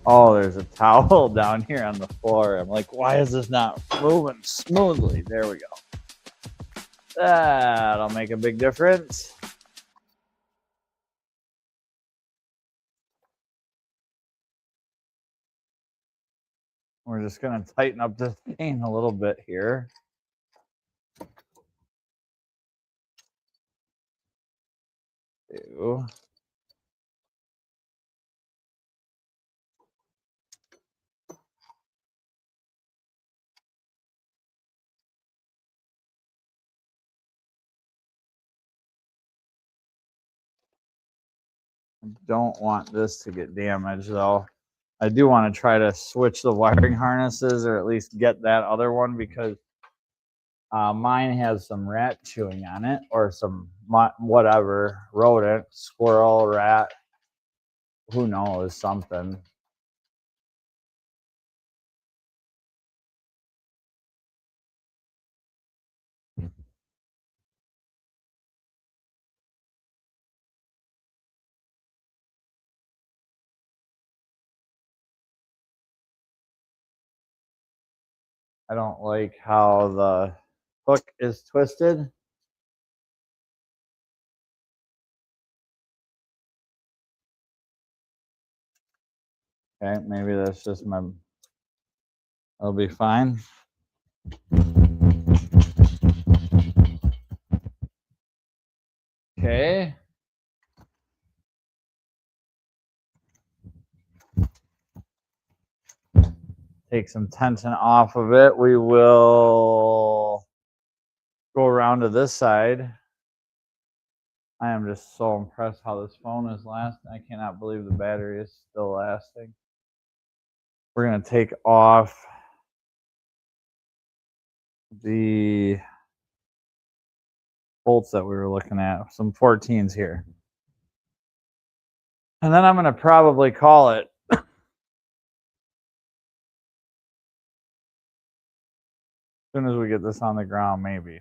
Speaker 1: Oh, there's a towel down here on the floor. I'm like, why is this not moving smoothly? There we go. That'll make a big difference. We're just going to tighten up this pane a little bit here. Ew. I don't want this to get damaged, though. I do want to try to switch the wiring harnesses, or at least get that other one, because mine has some rat chewing on it, or some whatever, rodent, squirrel, rat, who knows, something. I don't like how the hook is twisted. Okay, maybe that's just my... It'll be fine. Okay. Take some tension off of it. We will go around to this side. I am just so impressed how this phone is lasting. I cannot believe the battery is still lasting. we're going to take off the bolts that we were looking at, some 14s here. And then I'm going to probably call it. As soon as we get this on the ground, maybe.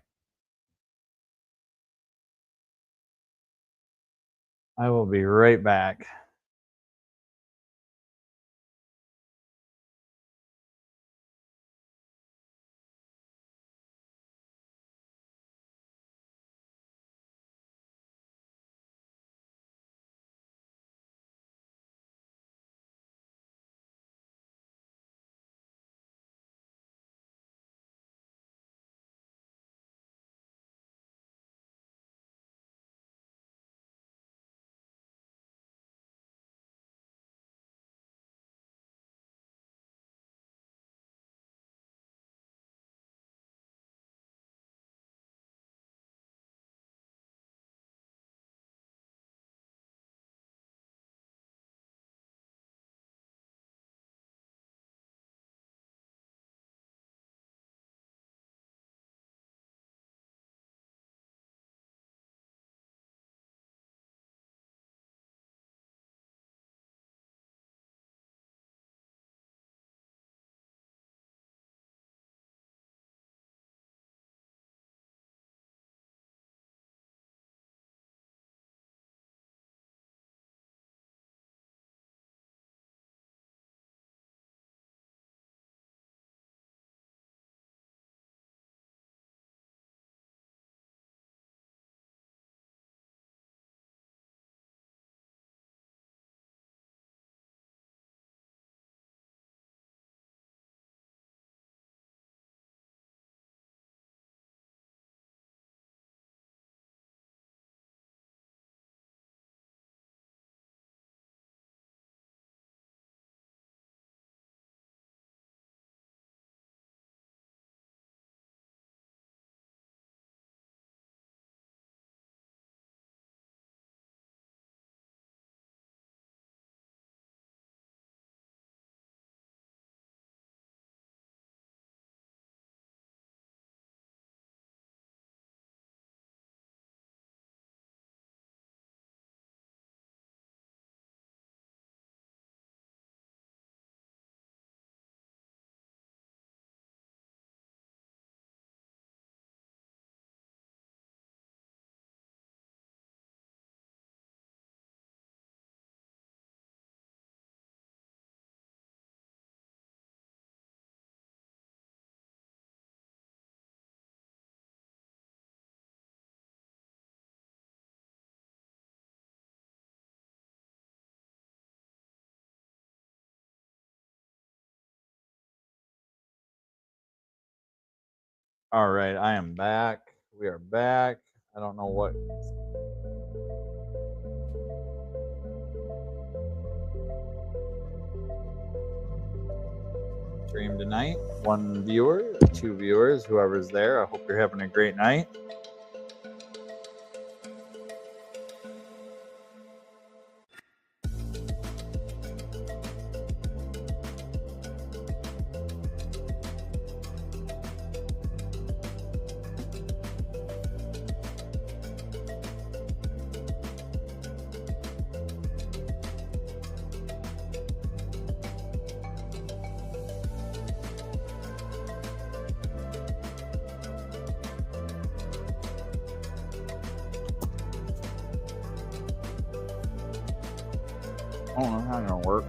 Speaker 1: I will be right back. All right, I am back. We are back. I don't know what. Stream tonight. 1 viewer, 2 viewers, whoever's there. I hope you're having a great night. Oh, that's not gonna work.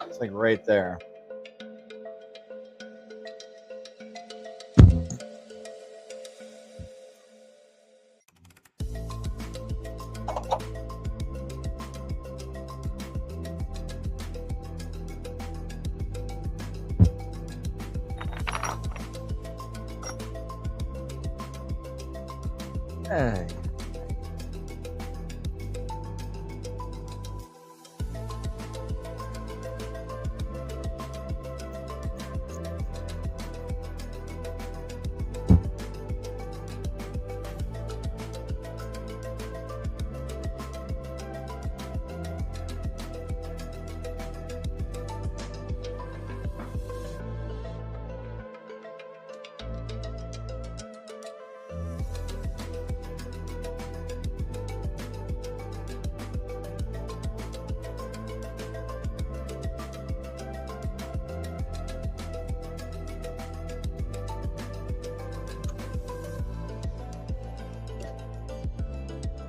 Speaker 1: It's like right there. Hey.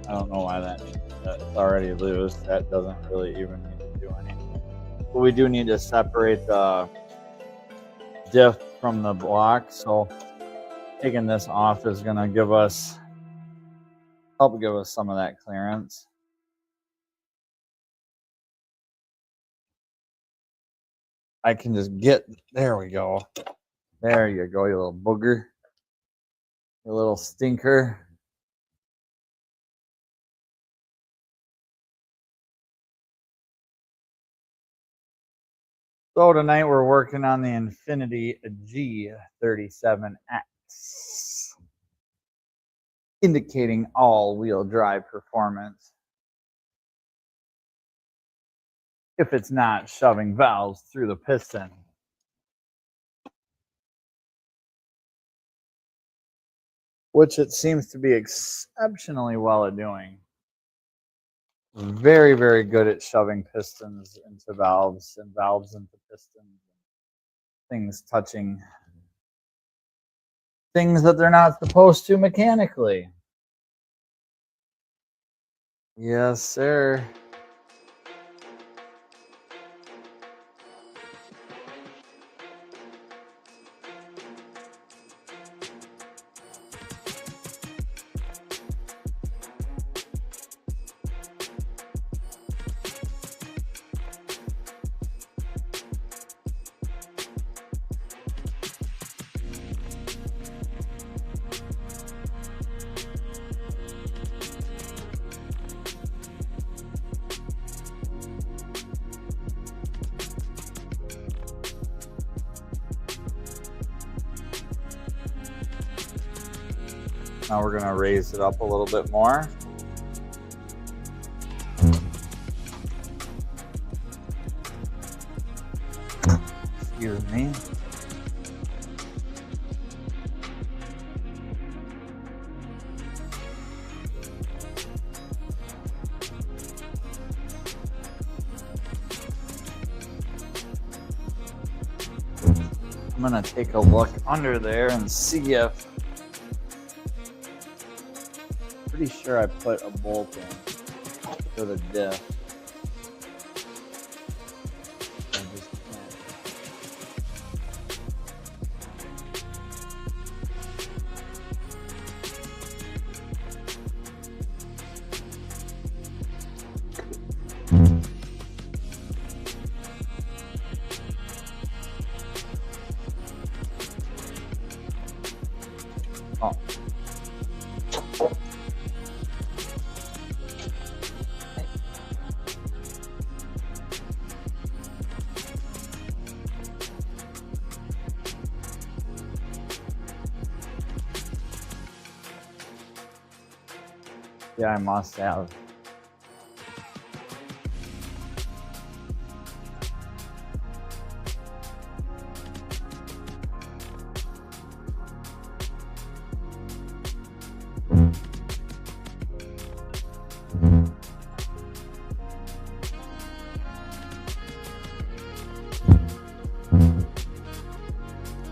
Speaker 1: I don't know why that's already loose. That doesn't really even need to do anything. But we do need to separate the diff from the block. So taking this off is going to help give us some of that clearance. I can just there we go. There you go, you little booger. You little stinker. So tonight we're working on the Infinity G37X, indicating all-wheel drive performance. If it's not shoving valves through the piston. Which it seems to be exceptionally well at doing. Very, very good at shoving pistons into valves and valves into pistons. Things touching things that they're not supposed to mechanically. Yes, sir. Now we're going to raise it up a little bit more. Excuse me. I'm going to take a look under there and see if pretty sure I put a bolt in for the diff. I just can't. Oh. Yeah, I must have.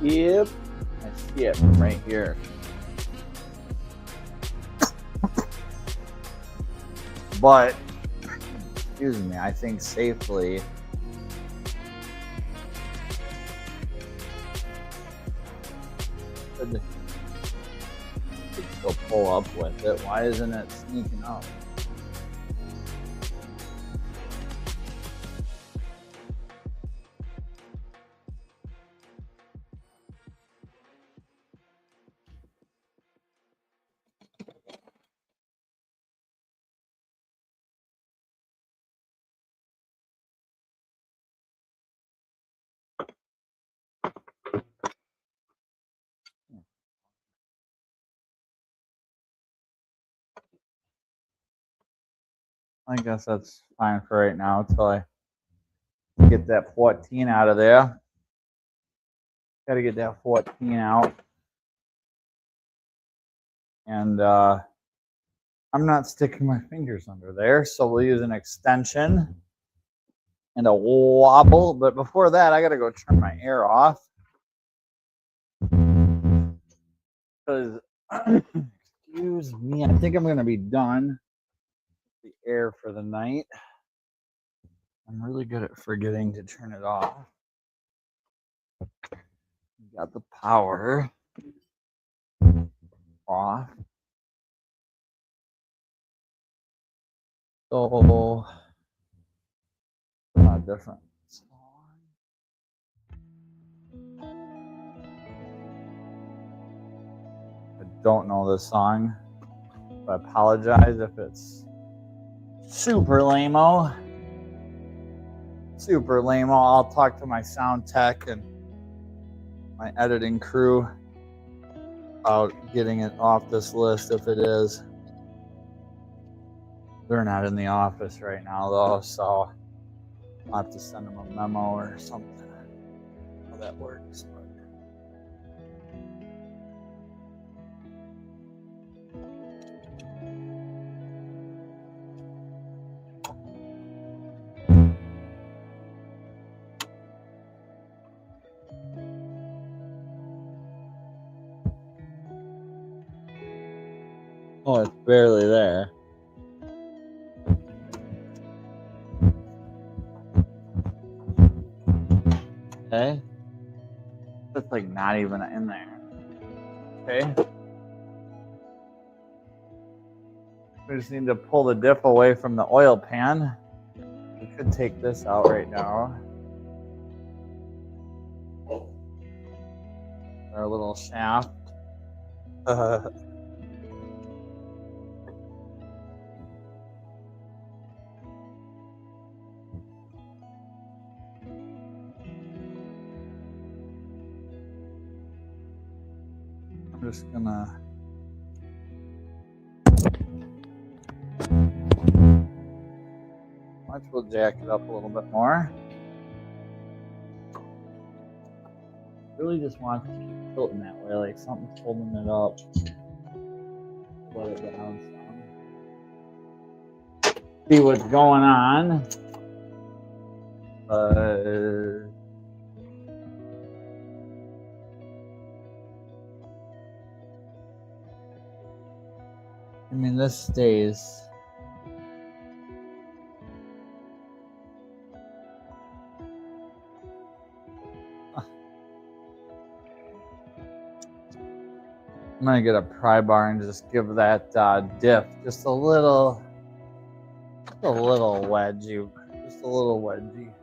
Speaker 1: Yep, I see it from right here. But, excuse me, I think safely could still pull up with it. Why isn't it sneaking up? I guess that's fine for right now until I get that 14 out of there. Got to get that 14 out. And I'm not sticking my fingers under there, so we'll use an extension and a wobble. But before that, I got to go turn my air off. Because, excuse me, I think I'm going to be done with the air for the night. I'm really good at forgetting to turn it off. Got the power off. So, not different song. I don't know this song. I apologize if it's super lame-o. Super lame-o. I'll talk to my sound tech and my editing crew about getting it off this list if it is. They're not in the office right now though, so I'll have to send them a memo or something. How that works. Oh, it's barely there. Okay. It's like not even in there. Okay. We just need to pull the diff away from the oil pan. We could take this out right now. Our little shaft. I'm just gonna we'll jack it up a little bit more. Really just want to keep tilting that way, like something's holding it up. Let it down some. See what's going on. I mean, this stays. I'm gonna get a pry bar and just give that diff just a little wedgie, just a little wedgie.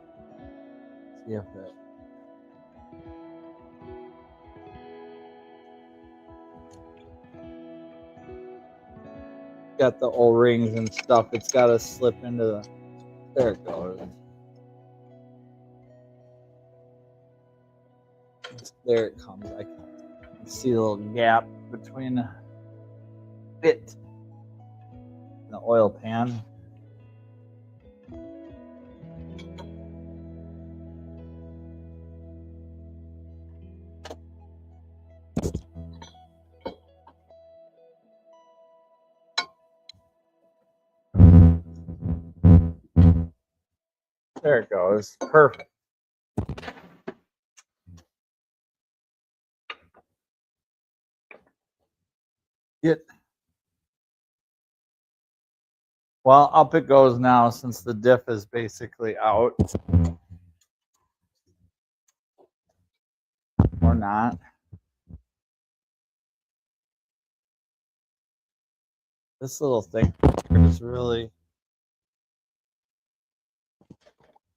Speaker 1: See if it. Got the O-rings and stuff. It's got to slip into the. There it goes. There it comes. I can see the little gap between the bit and the oil pan. There it goes. Perfect. Get. Well, up it goes now since the diff is basically out. Or not. This little thing is really.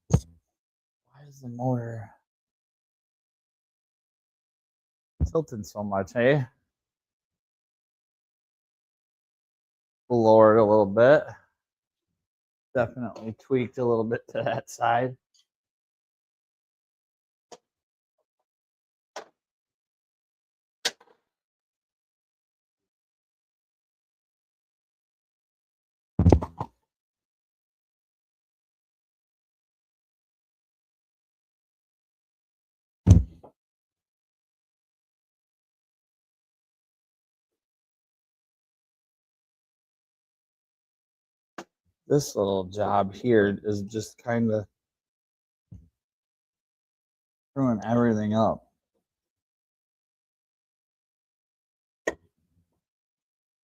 Speaker 1: Why is the motor tilting so much, hey? We'll lower it a little bit. Definitely tweaked a little bit to that side. This little job here is just kind of screwing everything up.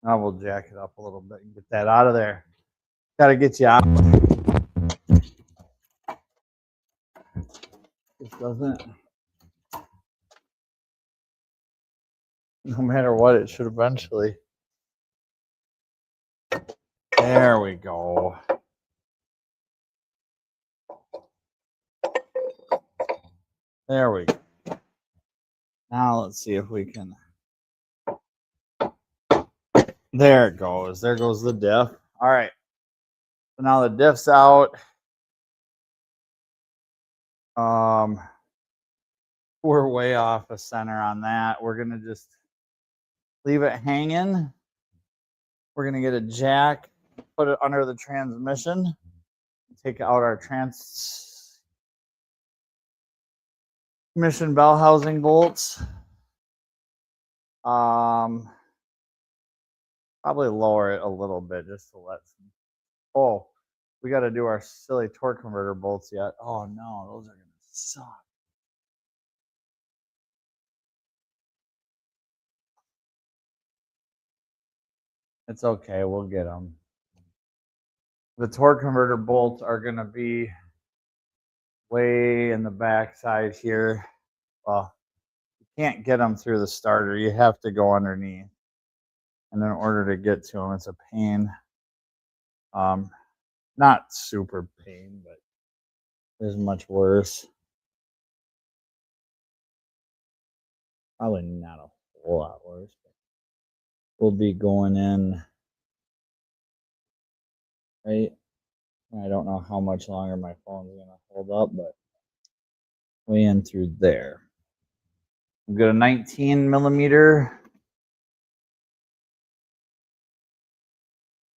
Speaker 1: I will jack it up a little bit and get that out of there. Got to get you out. This doesn't. No matter what, it should eventually. There we go. There we go. Now let's see if we can. There it goes. There goes the diff. All right. So now the diff's out. We're way off of center on that. We're going to just leave it hanging. We're going to get a jack, put it under the transmission, take out our transmission bell housing bolts. Probably lower it a little bit just to let some. Oh, we got to do our silly torque converter bolts yet. Oh no, those are going to suck. It's okay, we'll get them. The torque converter bolts are going to be way in the back side here. Well, you can't get them through the starter. You have to go underneath. And in order to get to them, it's a pain. Not super pain, but there's much worse. Probably not a whole lot worse. But we'll be going in, right? I don't know how much longer my phone's going to hold up, but way in through there. We've got a 19 millimeter.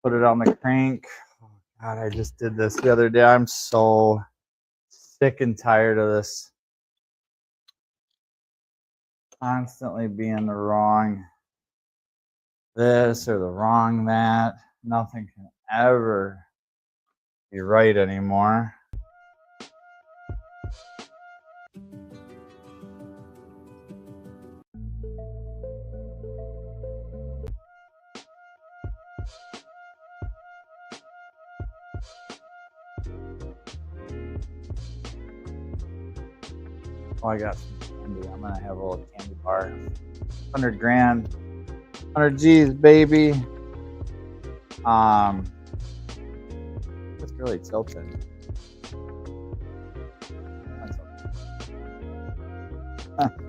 Speaker 1: Put it on the crank. Oh, God, I just did this the other day. I'm so sick and tired of this. Constantly being the wrong this or the wrong that. Nothing can ever be right anymore. Oh, I got some candy. I'm gonna have a little candy bar. 100 grand, 100 G's, baby. It's really tilting. That's okay.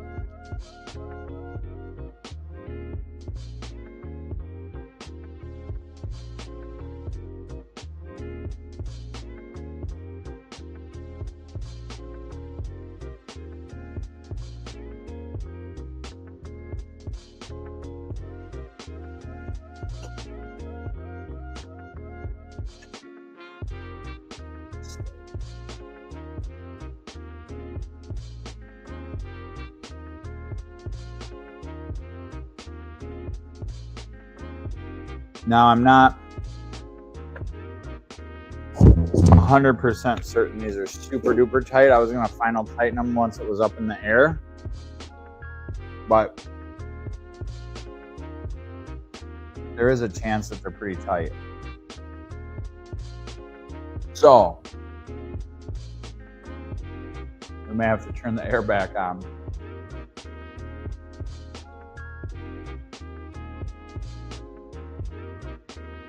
Speaker 1: Now I'm not 100% certain these are super duper tight. I was gonna final tighten them once it was up in the air, but there is a chance that they're pretty tight. So we may have to turn the air back on.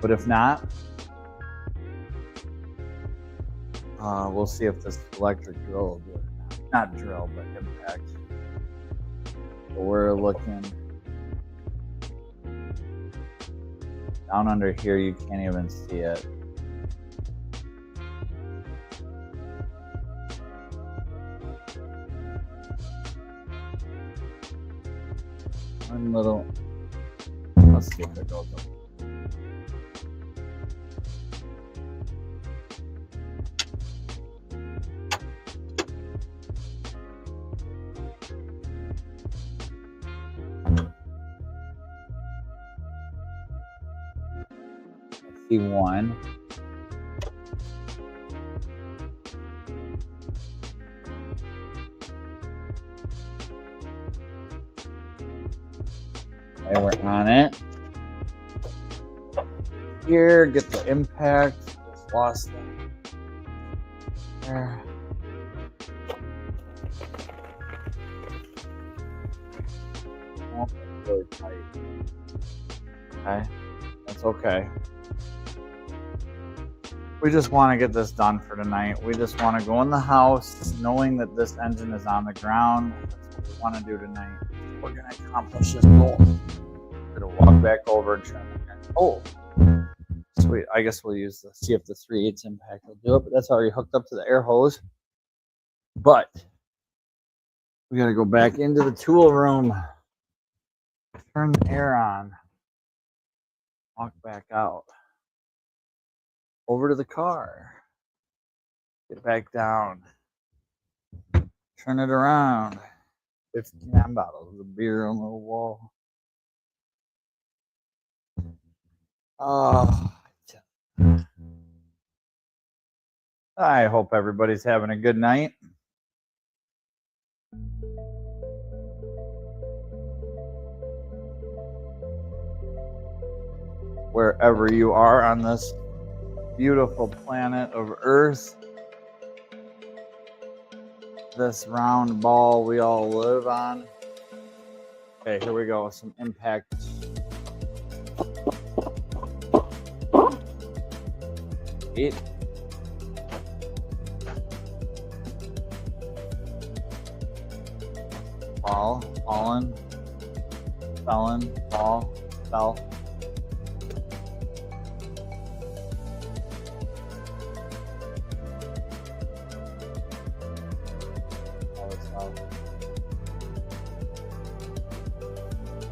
Speaker 1: But if not, we'll see if this electric drill will do it. Not drill, but impact. So we're looking down under here. You can't even see it. One little. Let's see if it goes up. One. Okay, we're on it. Here, get the impact. Just lost them. There. Oh, that's really tight. Okay, that's okay. We just want to get this done for tonight. We just want to go in the house knowing that this engine is on the ground. That's what we want to do tonight. We're going to accomplish this goal. We're going to walk back over and try to. Oh, sweet. I guess we'll use the, see if the 3/8 impact will do it, but that's already hooked up to the air hose. But we got to go back into the tool room, turn the air on, walk back out, over to the car, get back down, turn it around. 15 bottles of beer on the wall. Oh, I hope everybody's having a good night. Wherever you are on this beautiful planet of Earth, this round ball we all live on. Okay, here we go. Some impact. Eight. Fall, fallen, felon, fall, fell.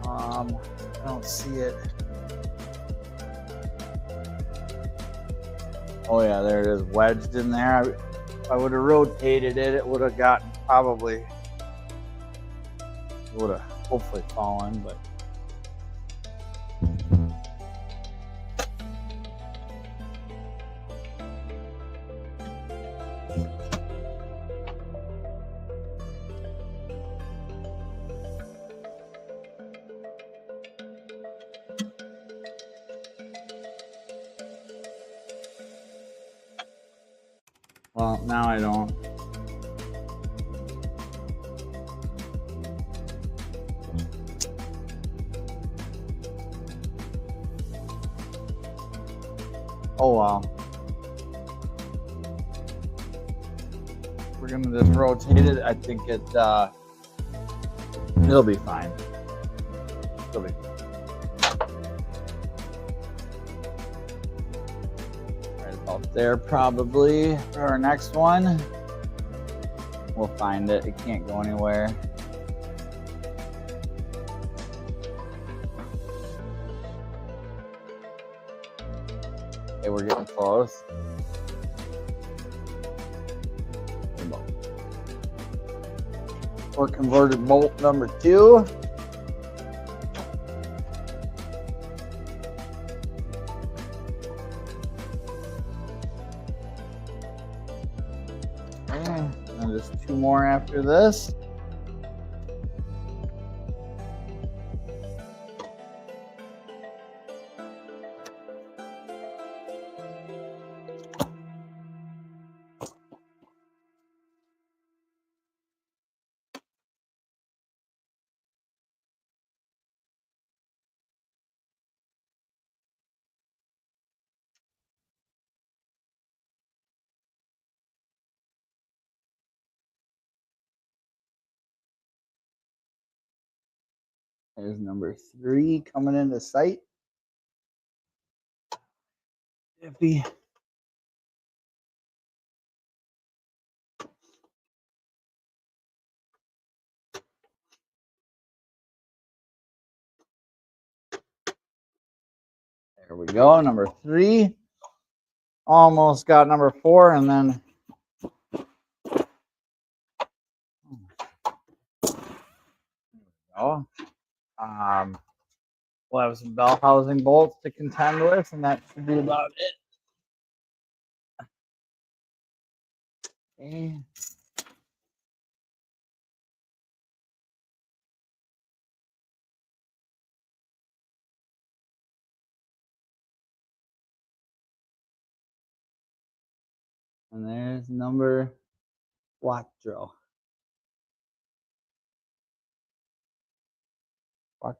Speaker 1: I don't see it. Oh yeah, there it is, wedged in there. If I would have rotated it, it would have gotten probably, would have hopefully fallen, but. Well, now I don't. Oh well. We're gonna just rotate it. I think it it'll be fine. It'll be fine. Right about there probably for our next one. We'll find it. It can't go anywhere. Okay, we're getting close. Or converted bolt number 2. Okay, and just 2 more after this. There's number 3 coming into sight. Iffy. There we go, number 3. Almost got number 4, and then oh, we'll have some bell housing bolts to contend with, and that should be about it. Okay. And there's number cuatro. Cuatro.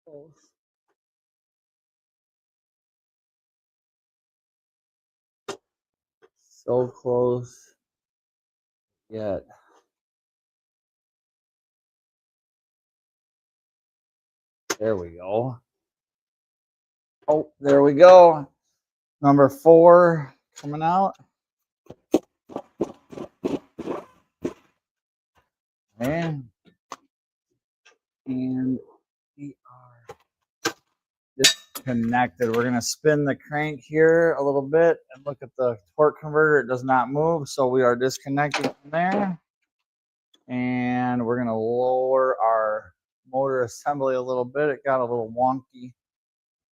Speaker 1: Close. So close yet. There we go. Oh, there we go. Number 4 coming out. And we are disconnected. We're going to spin the crank here a little bit and look at the torque converter. It does not move, so we are disconnected from there. And we're going to lower our motor assembly a little bit. It got a little wonky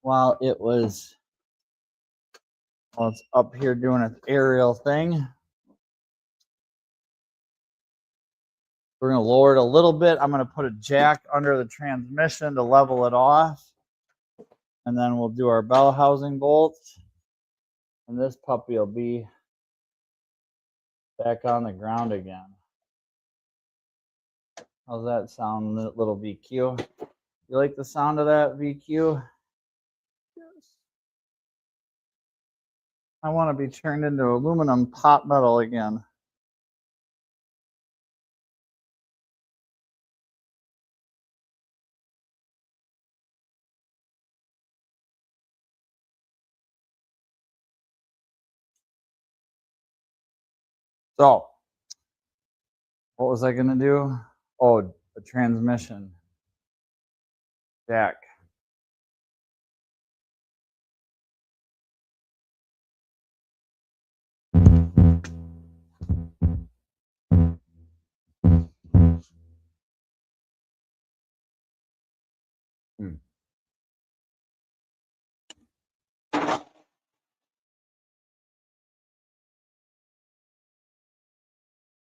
Speaker 1: while it's up here doing its aerial thing. We're going to lower it a little bit. I'm going to put a jack under the transmission to level it off. And then we'll do our bell housing bolts. And this puppy will be back on the ground again. How's that sound, little VQ? You like the sound of that, VQ? Yes. I want to be turned into aluminum pot metal again. So, what was I going to do? Oh, the transmission jack.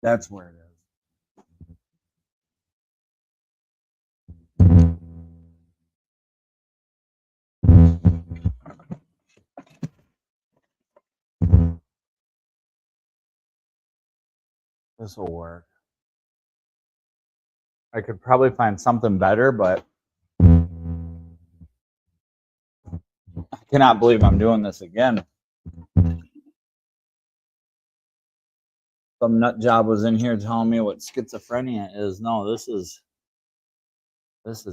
Speaker 1: That's where it is. This will work. I could probably find something better, but I cannot believe I'm doing this again. Some nut job was in here telling me what schizophrenia is. No, this is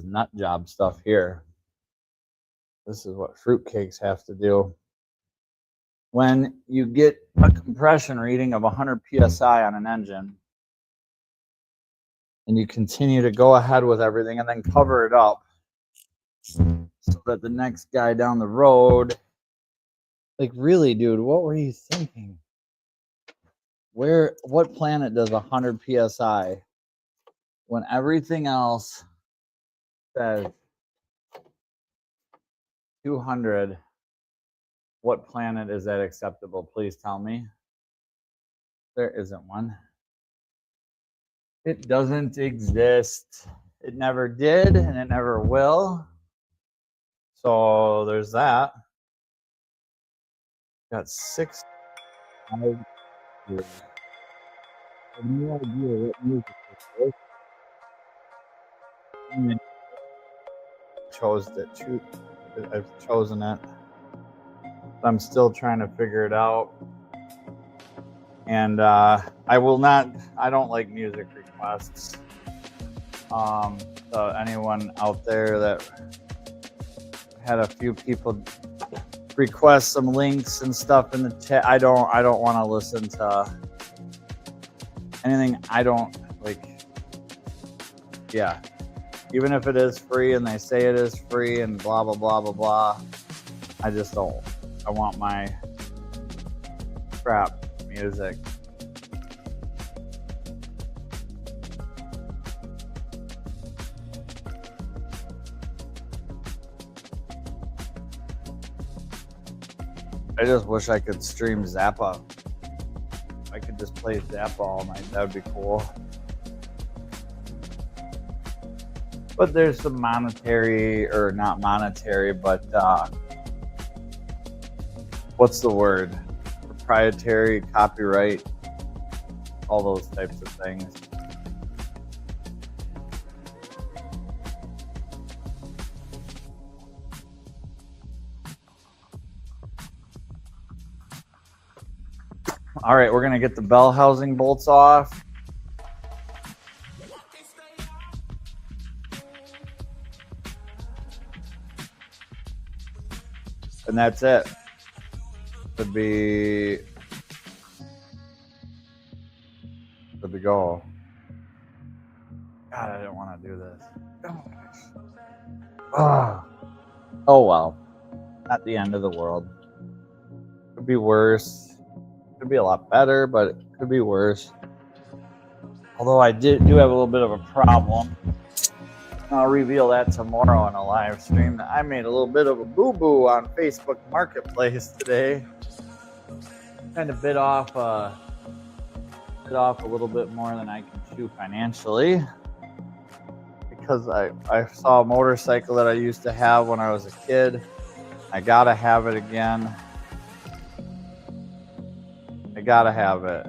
Speaker 1: nut job stuff here. This is what fruitcakes have to do. When you get a compression reading of 100 psi on an engine, and you continue to go ahead with everything and then cover it up so that the next guy down the road, like, really, dude, what were you thinking? What planet does 100 psi when everything else says 200? What planet is that acceptable? Please tell me. There isn't one. It doesn't exist. It never did, and it never will. So there's that. Got 6. I have no idea what music this is. I've chosen it. I'm still trying to figure it out. And I don't like music requests. So anyone out there that had a few people request some links and stuff in the chat, I don't want to listen to anything I don't like. Yeah, even if it is free and they say it is free and blah blah blah blah blah, I just don't. I want my crap music. I just wish I could stream Zappa. I could just play Zappa all night. That would be cool. But there's some monetary, or not monetary, but what's the word? Proprietary, copyright, all those types of things. All right, we're gonna get the bell housing bolts off. And that's it. Could be good to go. God, I didn't want to do this. Oh well. Not the end of the world. Could be worse. Could be a lot better, but it could be worse. Although I do have a little bit of a problem. I'll reveal that tomorrow on a live stream. I made a little bit of a boo-boo on Facebook Marketplace today. Kind of bit off a little bit more than I can chew financially. Because I saw a motorcycle that I used to have when I was a kid. I gotta have it again. I gotta have it.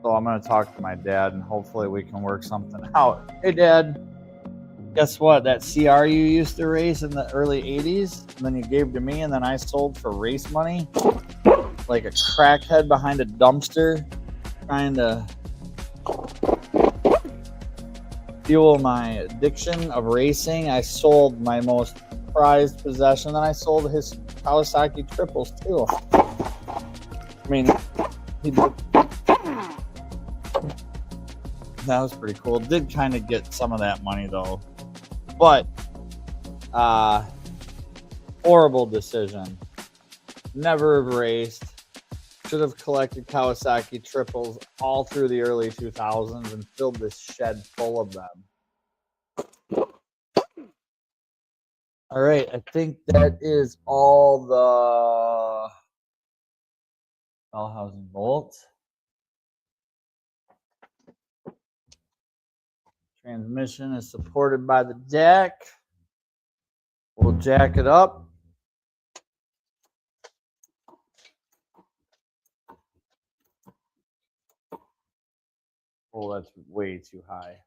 Speaker 1: So I'm gonna talk to my dad and hopefully we can work something out. Hey Dad, guess what? That CR you used to race in the early 80s, and then you gave to me, and then I sold for race money, like a crackhead behind a dumpster, trying to fuel my addiction of racing. I sold my most prized possession, and I sold his Kawasaki triples too. I mean, that was pretty cool. Did kind of get some of that money though, but horrible decision. Never have raced. Should have collected Kawasaki triples all through the early 2000s and filled this shed full of them. All right, I think that is all the bell housing bolts. Transmission is supported by the jack. We'll jack it up. Oh, that's way too high.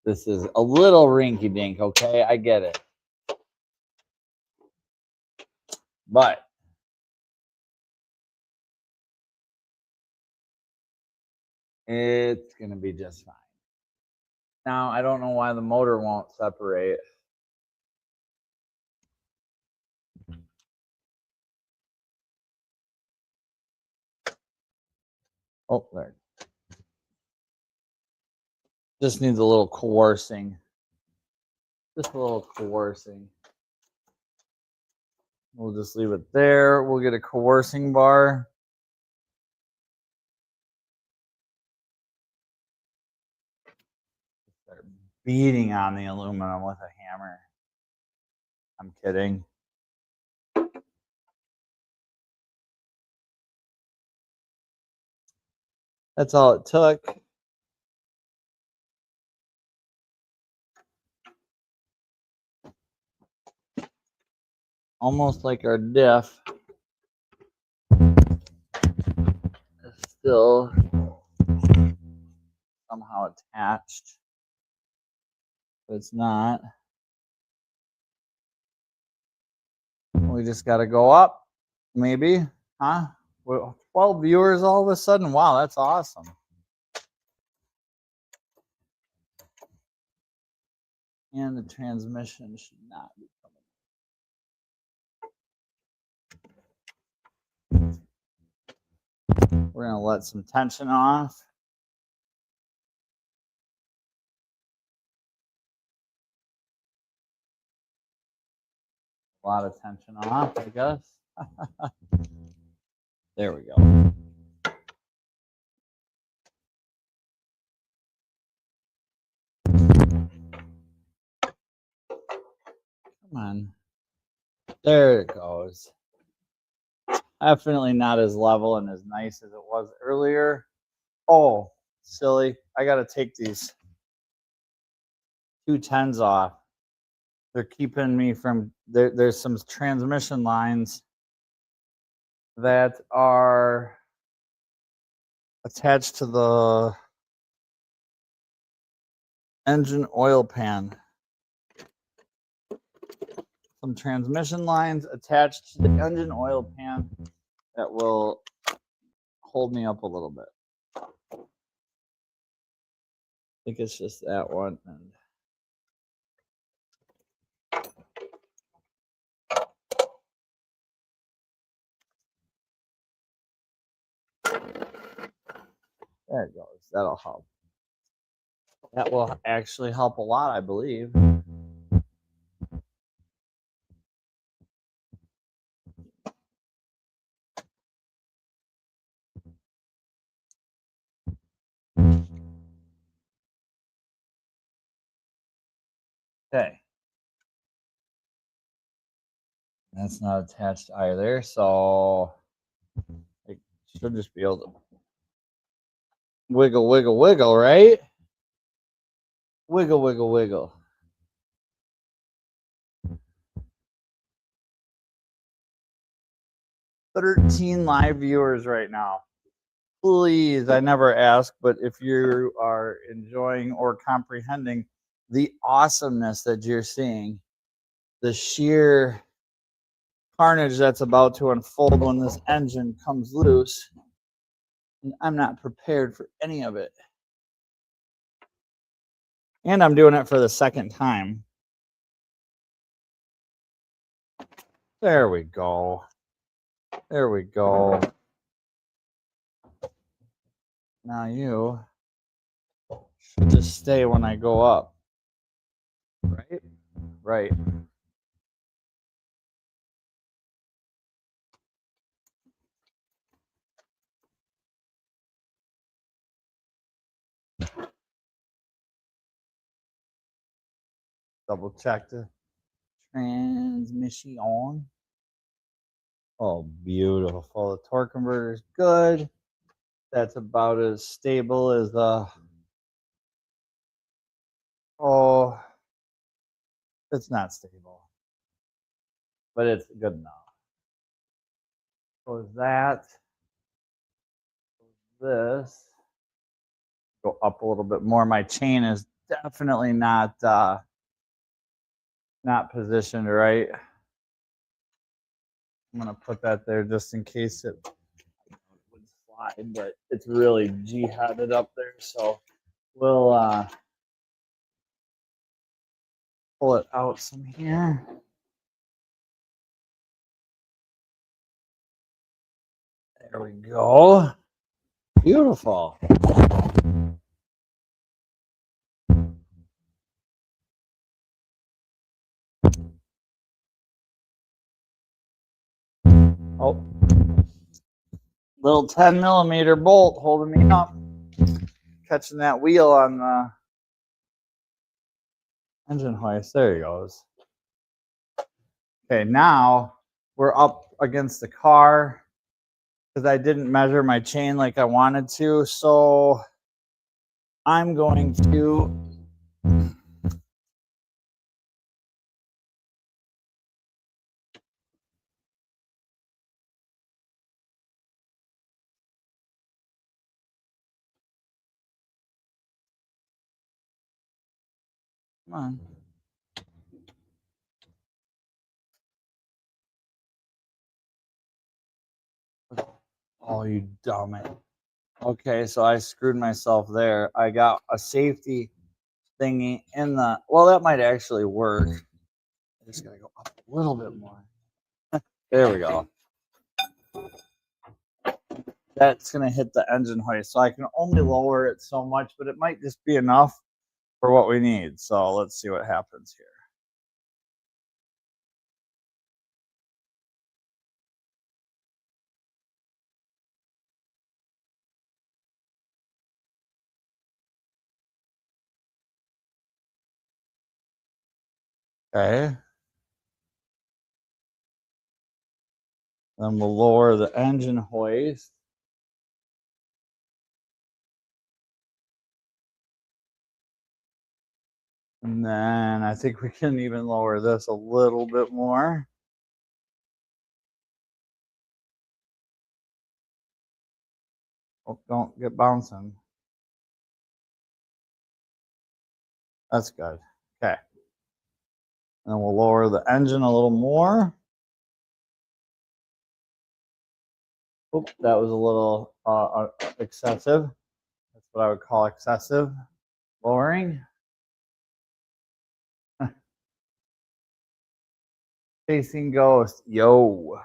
Speaker 1: This is a little rinky dink, okay? I get it. But it's going to be just fine. Now, I don't know why the motor won't separate. Oh, there. Just needs a little coercing. Just a little coercing. We'll just leave it there. We'll get a coercing bar. Start beating on the aluminum with a hammer. I'm kidding. That's all it took. Almost like our diff is still somehow attached, but it's not. We just got to go up, maybe, huh? 12 viewers all of a sudden. Wow, that's awesome. And the transmission should not be coming. We're going to let some tension off. A lot of tension off, I guess. There we go. Come on. There it goes. Definitely not as level and as nice as it was earlier. Oh, silly. I got to take these 210s off. They're keeping me from, there's some transmission lines that are attached to the engine oil pan. Some transmission lines attached to the engine oil pan that will hold me up a little bit. I think it's just that one. And there it goes. That'll help. That will actually help a lot, I believe. Okay. That's not attached either, so it should just be able to wiggle, wiggle, wiggle, right? Wiggle, wiggle, wiggle. $13 live viewers right now. Please, I never ask, but if you are enjoying or comprehending the awesomeness that you're seeing, the sheer carnage that's about to unfold when this engine comes loose, and I'm not prepared for any of it. And I'm doing it for the second time. There we go. There we go. Now you should just stay when I go up. Right? Right. Double check the transmission on. Oh, beautiful. The torque converter is good. That's about as stable as the, oh, it's not stable, but it's good enough. So that, this, go up a little bit more. My chain is definitely not positioned right. I'm gonna put that there just in case it would slide, but it's really jihaded up there, so we'll pull it out some here. There we go. Beautiful. Oh, little 10mm bolt holding me up, catching that wheel on the engine hoist. There he goes. Okay, now we're up against the car because I didn't measure my chain like I wanted to. So I'm going to come on. Oh, you dummy. Okay, so I screwed myself there. I got a safety thingy in the, well, that might actually work. I just gotta go up a little bit more. There we go. That's gonna hit the engine hoist. So I can only lower it so much, but it might just be enough for what we need. So let's see what happens here. Okay. Then we'll lower the engine hoist. And then I think we can even lower this a little bit more. Oh, don't get bouncing. That's good. Okay. And then we'll lower the engine a little more. Oops, that was a little excessive. That's what I would call excessive lowering. Chasing Ghost. Yo.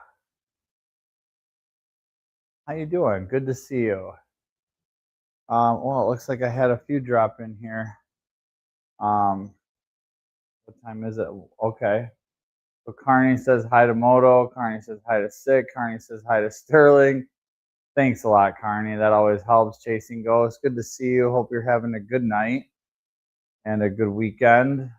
Speaker 1: How you doing? Good to see you. Well, it looks like I had a few drop in here. What time is it? Okay. So Carney says hi to Moto. Carney says hi to Sick. Carney says hi to Sterling. Thanks a lot, Carney. That always helps. Chasing Ghosts. Good to see you. Hope you're having a good night and a good weekend.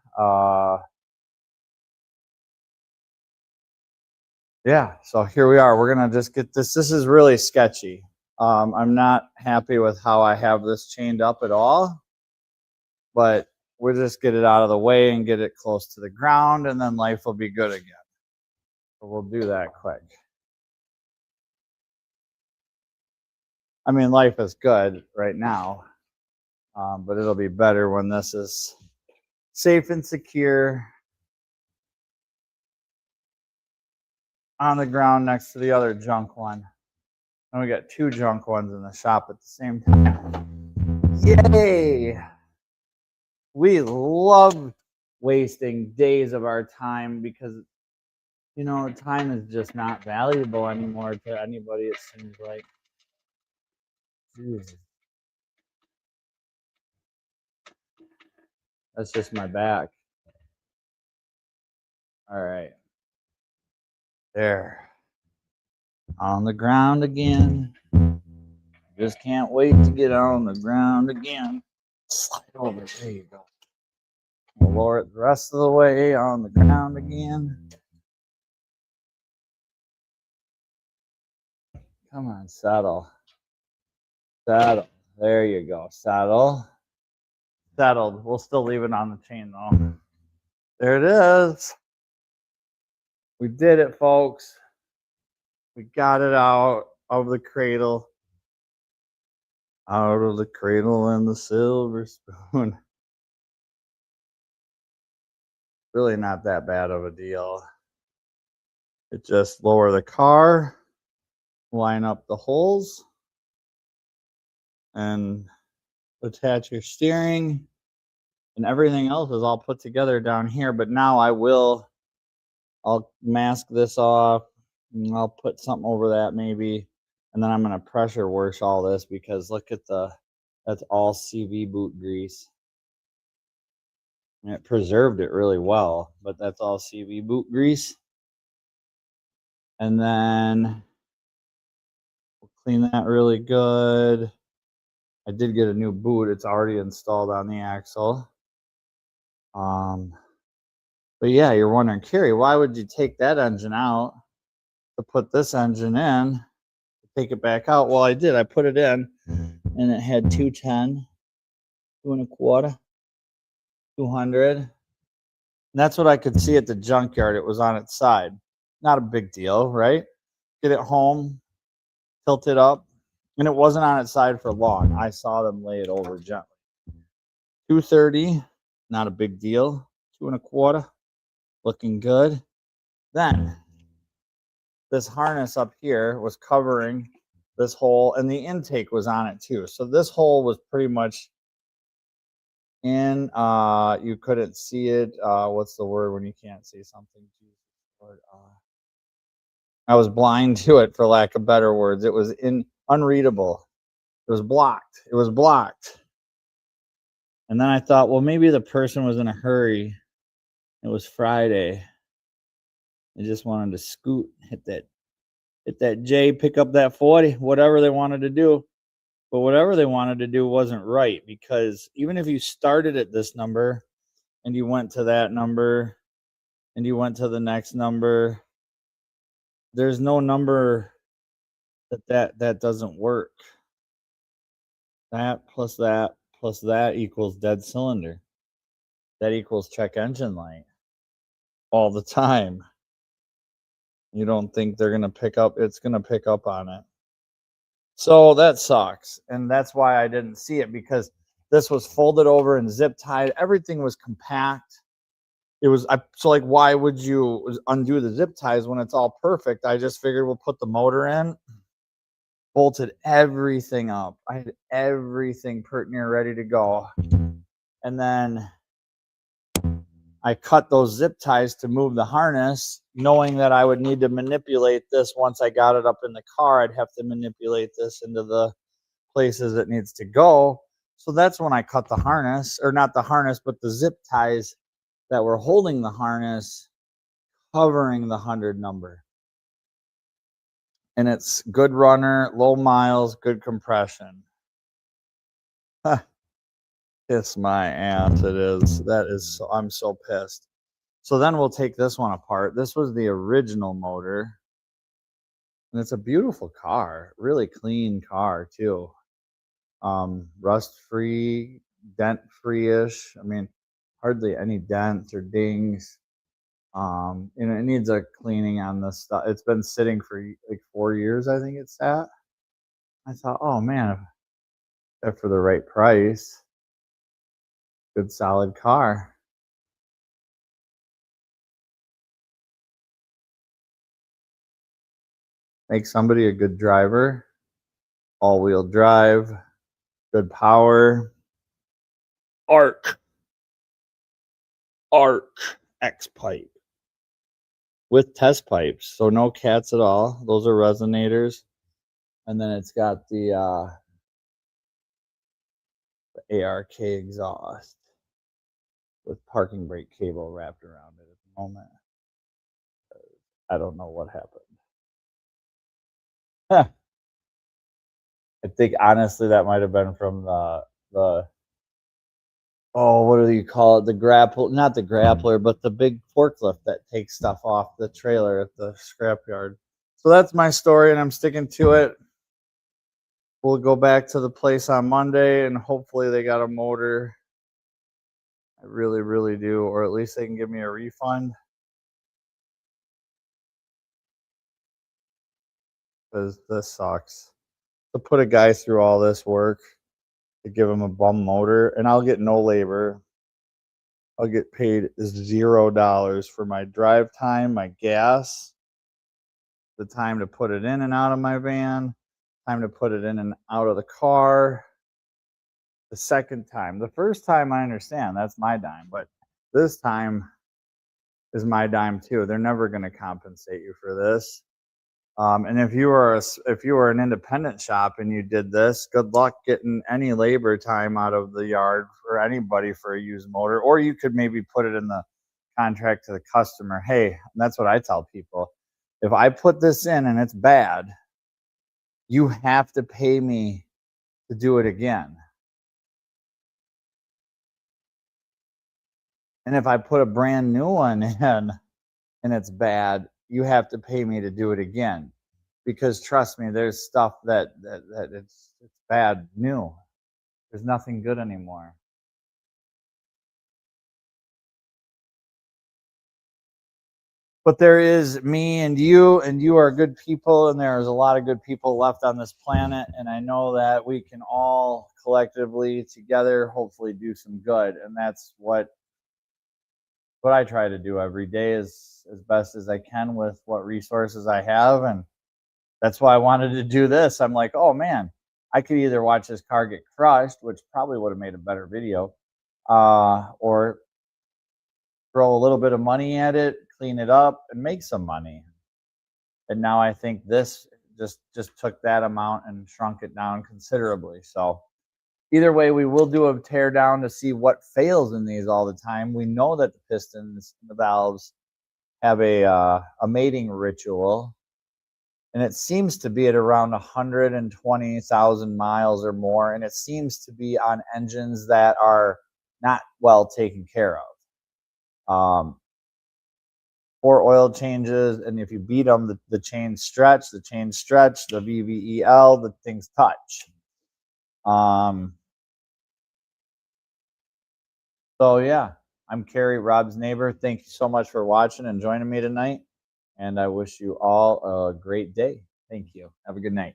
Speaker 1: Yeah, so here we are. We're gonna just get this. This is really sketchy. I'm not happy with how I have this chained up at all, but we'll just get it out of the way and get it close to the ground, and then life will be good again. So we'll do that quick. I mean, life is good right now, but it'll be better when this is safe and secure on the ground next to the other junk one. And we got two junk ones in the shop at the same time. Yay! We love wasting days of our time because, you know, time is just not valuable anymore to anybody, it seems like. Jeez. That's just my back. All right. There. On the ground again. Just can't wait to get on the ground again. Slide over. There you go. We'll lower it the rest of the way on the ground again. Come on, saddle. Saddle. There you go. Saddle. Settled. We'll still leave it on the chain though. There it is. We did it, folks. We got it out of the cradle. Out of the cradle and the silver spoon. Really not that bad of a deal. It just lower the car, line up the holes, and attach your steering, and everything else is all put together down here. But now I'll mask this off, and I'll put something over that maybe, and then I'm going to pressure wash all this because look at that's all CV boot grease. And it preserved it really well, but that's all CV boot grease. And then we'll clean that really good. I did get a new boot. It's already installed on the axle. But yeah, you're wondering, Carrie, why would you take that engine out to put this engine in, take it back out? Well, I did. I put it in, and it had 210, 2.25, 200. And that's what I could see at the junkyard. It was on its side. Not a big deal, right? Get it home, tilt it up, and it wasn't on its side for long. I saw them lay it over gently. 230, not a big deal. 2.25, looking good. Then this harness up here was covering this hole, and the intake was on it too. So this hole was pretty much in. You couldn't see it. What's the word when you can't see something? I was blind to it, for lack of better words. It was unreadable. It was blocked. It was blocked. And then I thought, well, maybe the person was in a hurry. It was Friday. They just wanted to scoot, hit that J, pick up that 40, whatever they wanted to do. But whatever they wanted to do wasn't right, because even if you started at this number and you went to that number, and you went to the next number, there's no number that doesn't work. That plus that plus that equals dead cylinder. That equals check engine light all the time. You don't think they're gonna pick up? It's gonna pick up on it. So that sucks, and that's why I didn't see it, because this was folded over and zip tied. Everything was compact. It was so like, why would you undo the zip ties when it's all perfect? I just figured we'll put the motor in, bolted everything up. I had everything pert near ready to go, and then I cut those zip ties to move the harness, knowing that I would need to manipulate this once I got it up in the car. I'd have to manipulate this into the places it needs to go. So that's when I cut the harness, or not the harness, but the zip ties that were holding the harness, covering the 100 number. And it's good runner, low miles, good compression. Kiss my ass, it is. That is so, I'm so pissed. So then we'll take this one apart. This was the original motor, and it's a beautiful car, really clean car too. Rust free, dent free-ish. I mean, hardly any dents or dings. You know, it needs a cleaning on this stuff. It's been sitting for like 4 years, I think it's sat. I thought, oh man, if for the right price, good solid car. Make somebody a good driver, all-wheel drive, good power. Arc X pipe with test pipes, so no cats at all. Those are resonators, and then it's got the ARK exhaust with parking brake cable wrapped around it at the moment. I don't know what happened. I think honestly that might have been from the oh, what do you call it? The grapple, not the grappler, but the big forklift that takes stuff off the trailer at the scrapyard. So that's my story, and I'm sticking to it. We'll go back to the place on Monday, and hopefully they got a motor. I really, really do, or at least they can give me a refund. Because this sucks. To put a guy through all this work to give him a bum motor, and I'll get no labor. I'll get paid $0 for my drive time, my gas, the time to put it in and out of my van, time to put it in and out of the car. The second time, the first time, I understand that's my dime, but this time is my dime too. They're never going to compensate you for this. And if you were an independent shop and you did this, good luck getting any labor time out of the yard for anybody for a used motor. Or you could maybe put it in the contract to the customer. Hey, and that's what I tell people. If I put this in and it's bad, you have to pay me to do it again. And if I put a brand new one in and it's bad, you have to pay me to do it again. Because trust me, there's stuff that it's bad new. There's nothing good anymore. But there is me and you are good people, and there's a lot of good people left on this planet, and I know that we can all collectively together hopefully do some good, and that's what I try to do every day, is as best as I can with what resources I have. And that's why I wanted to do this. I'm like, oh man, I could either watch this car get crushed, which probably would have made a better video, or throw a little bit of money at it, clean it up, and make some money. And now I think this just took that amount and shrunk it down considerably. So either way, we will do a tear down to see what fails in these all the time. We know that the pistons and the valves have a mating ritual, and it seems to be at around 120,000 miles or more, and it seems to be on engines that are not well taken care of. 4 oil changes, and if you beat them, the chains stretch, the VVEL, the things touch. So yeah, I'm Kerry, Rob's neighbor. Thank you so much for watching and joining me tonight. And I wish you all a great day. Thank you. Have a good night.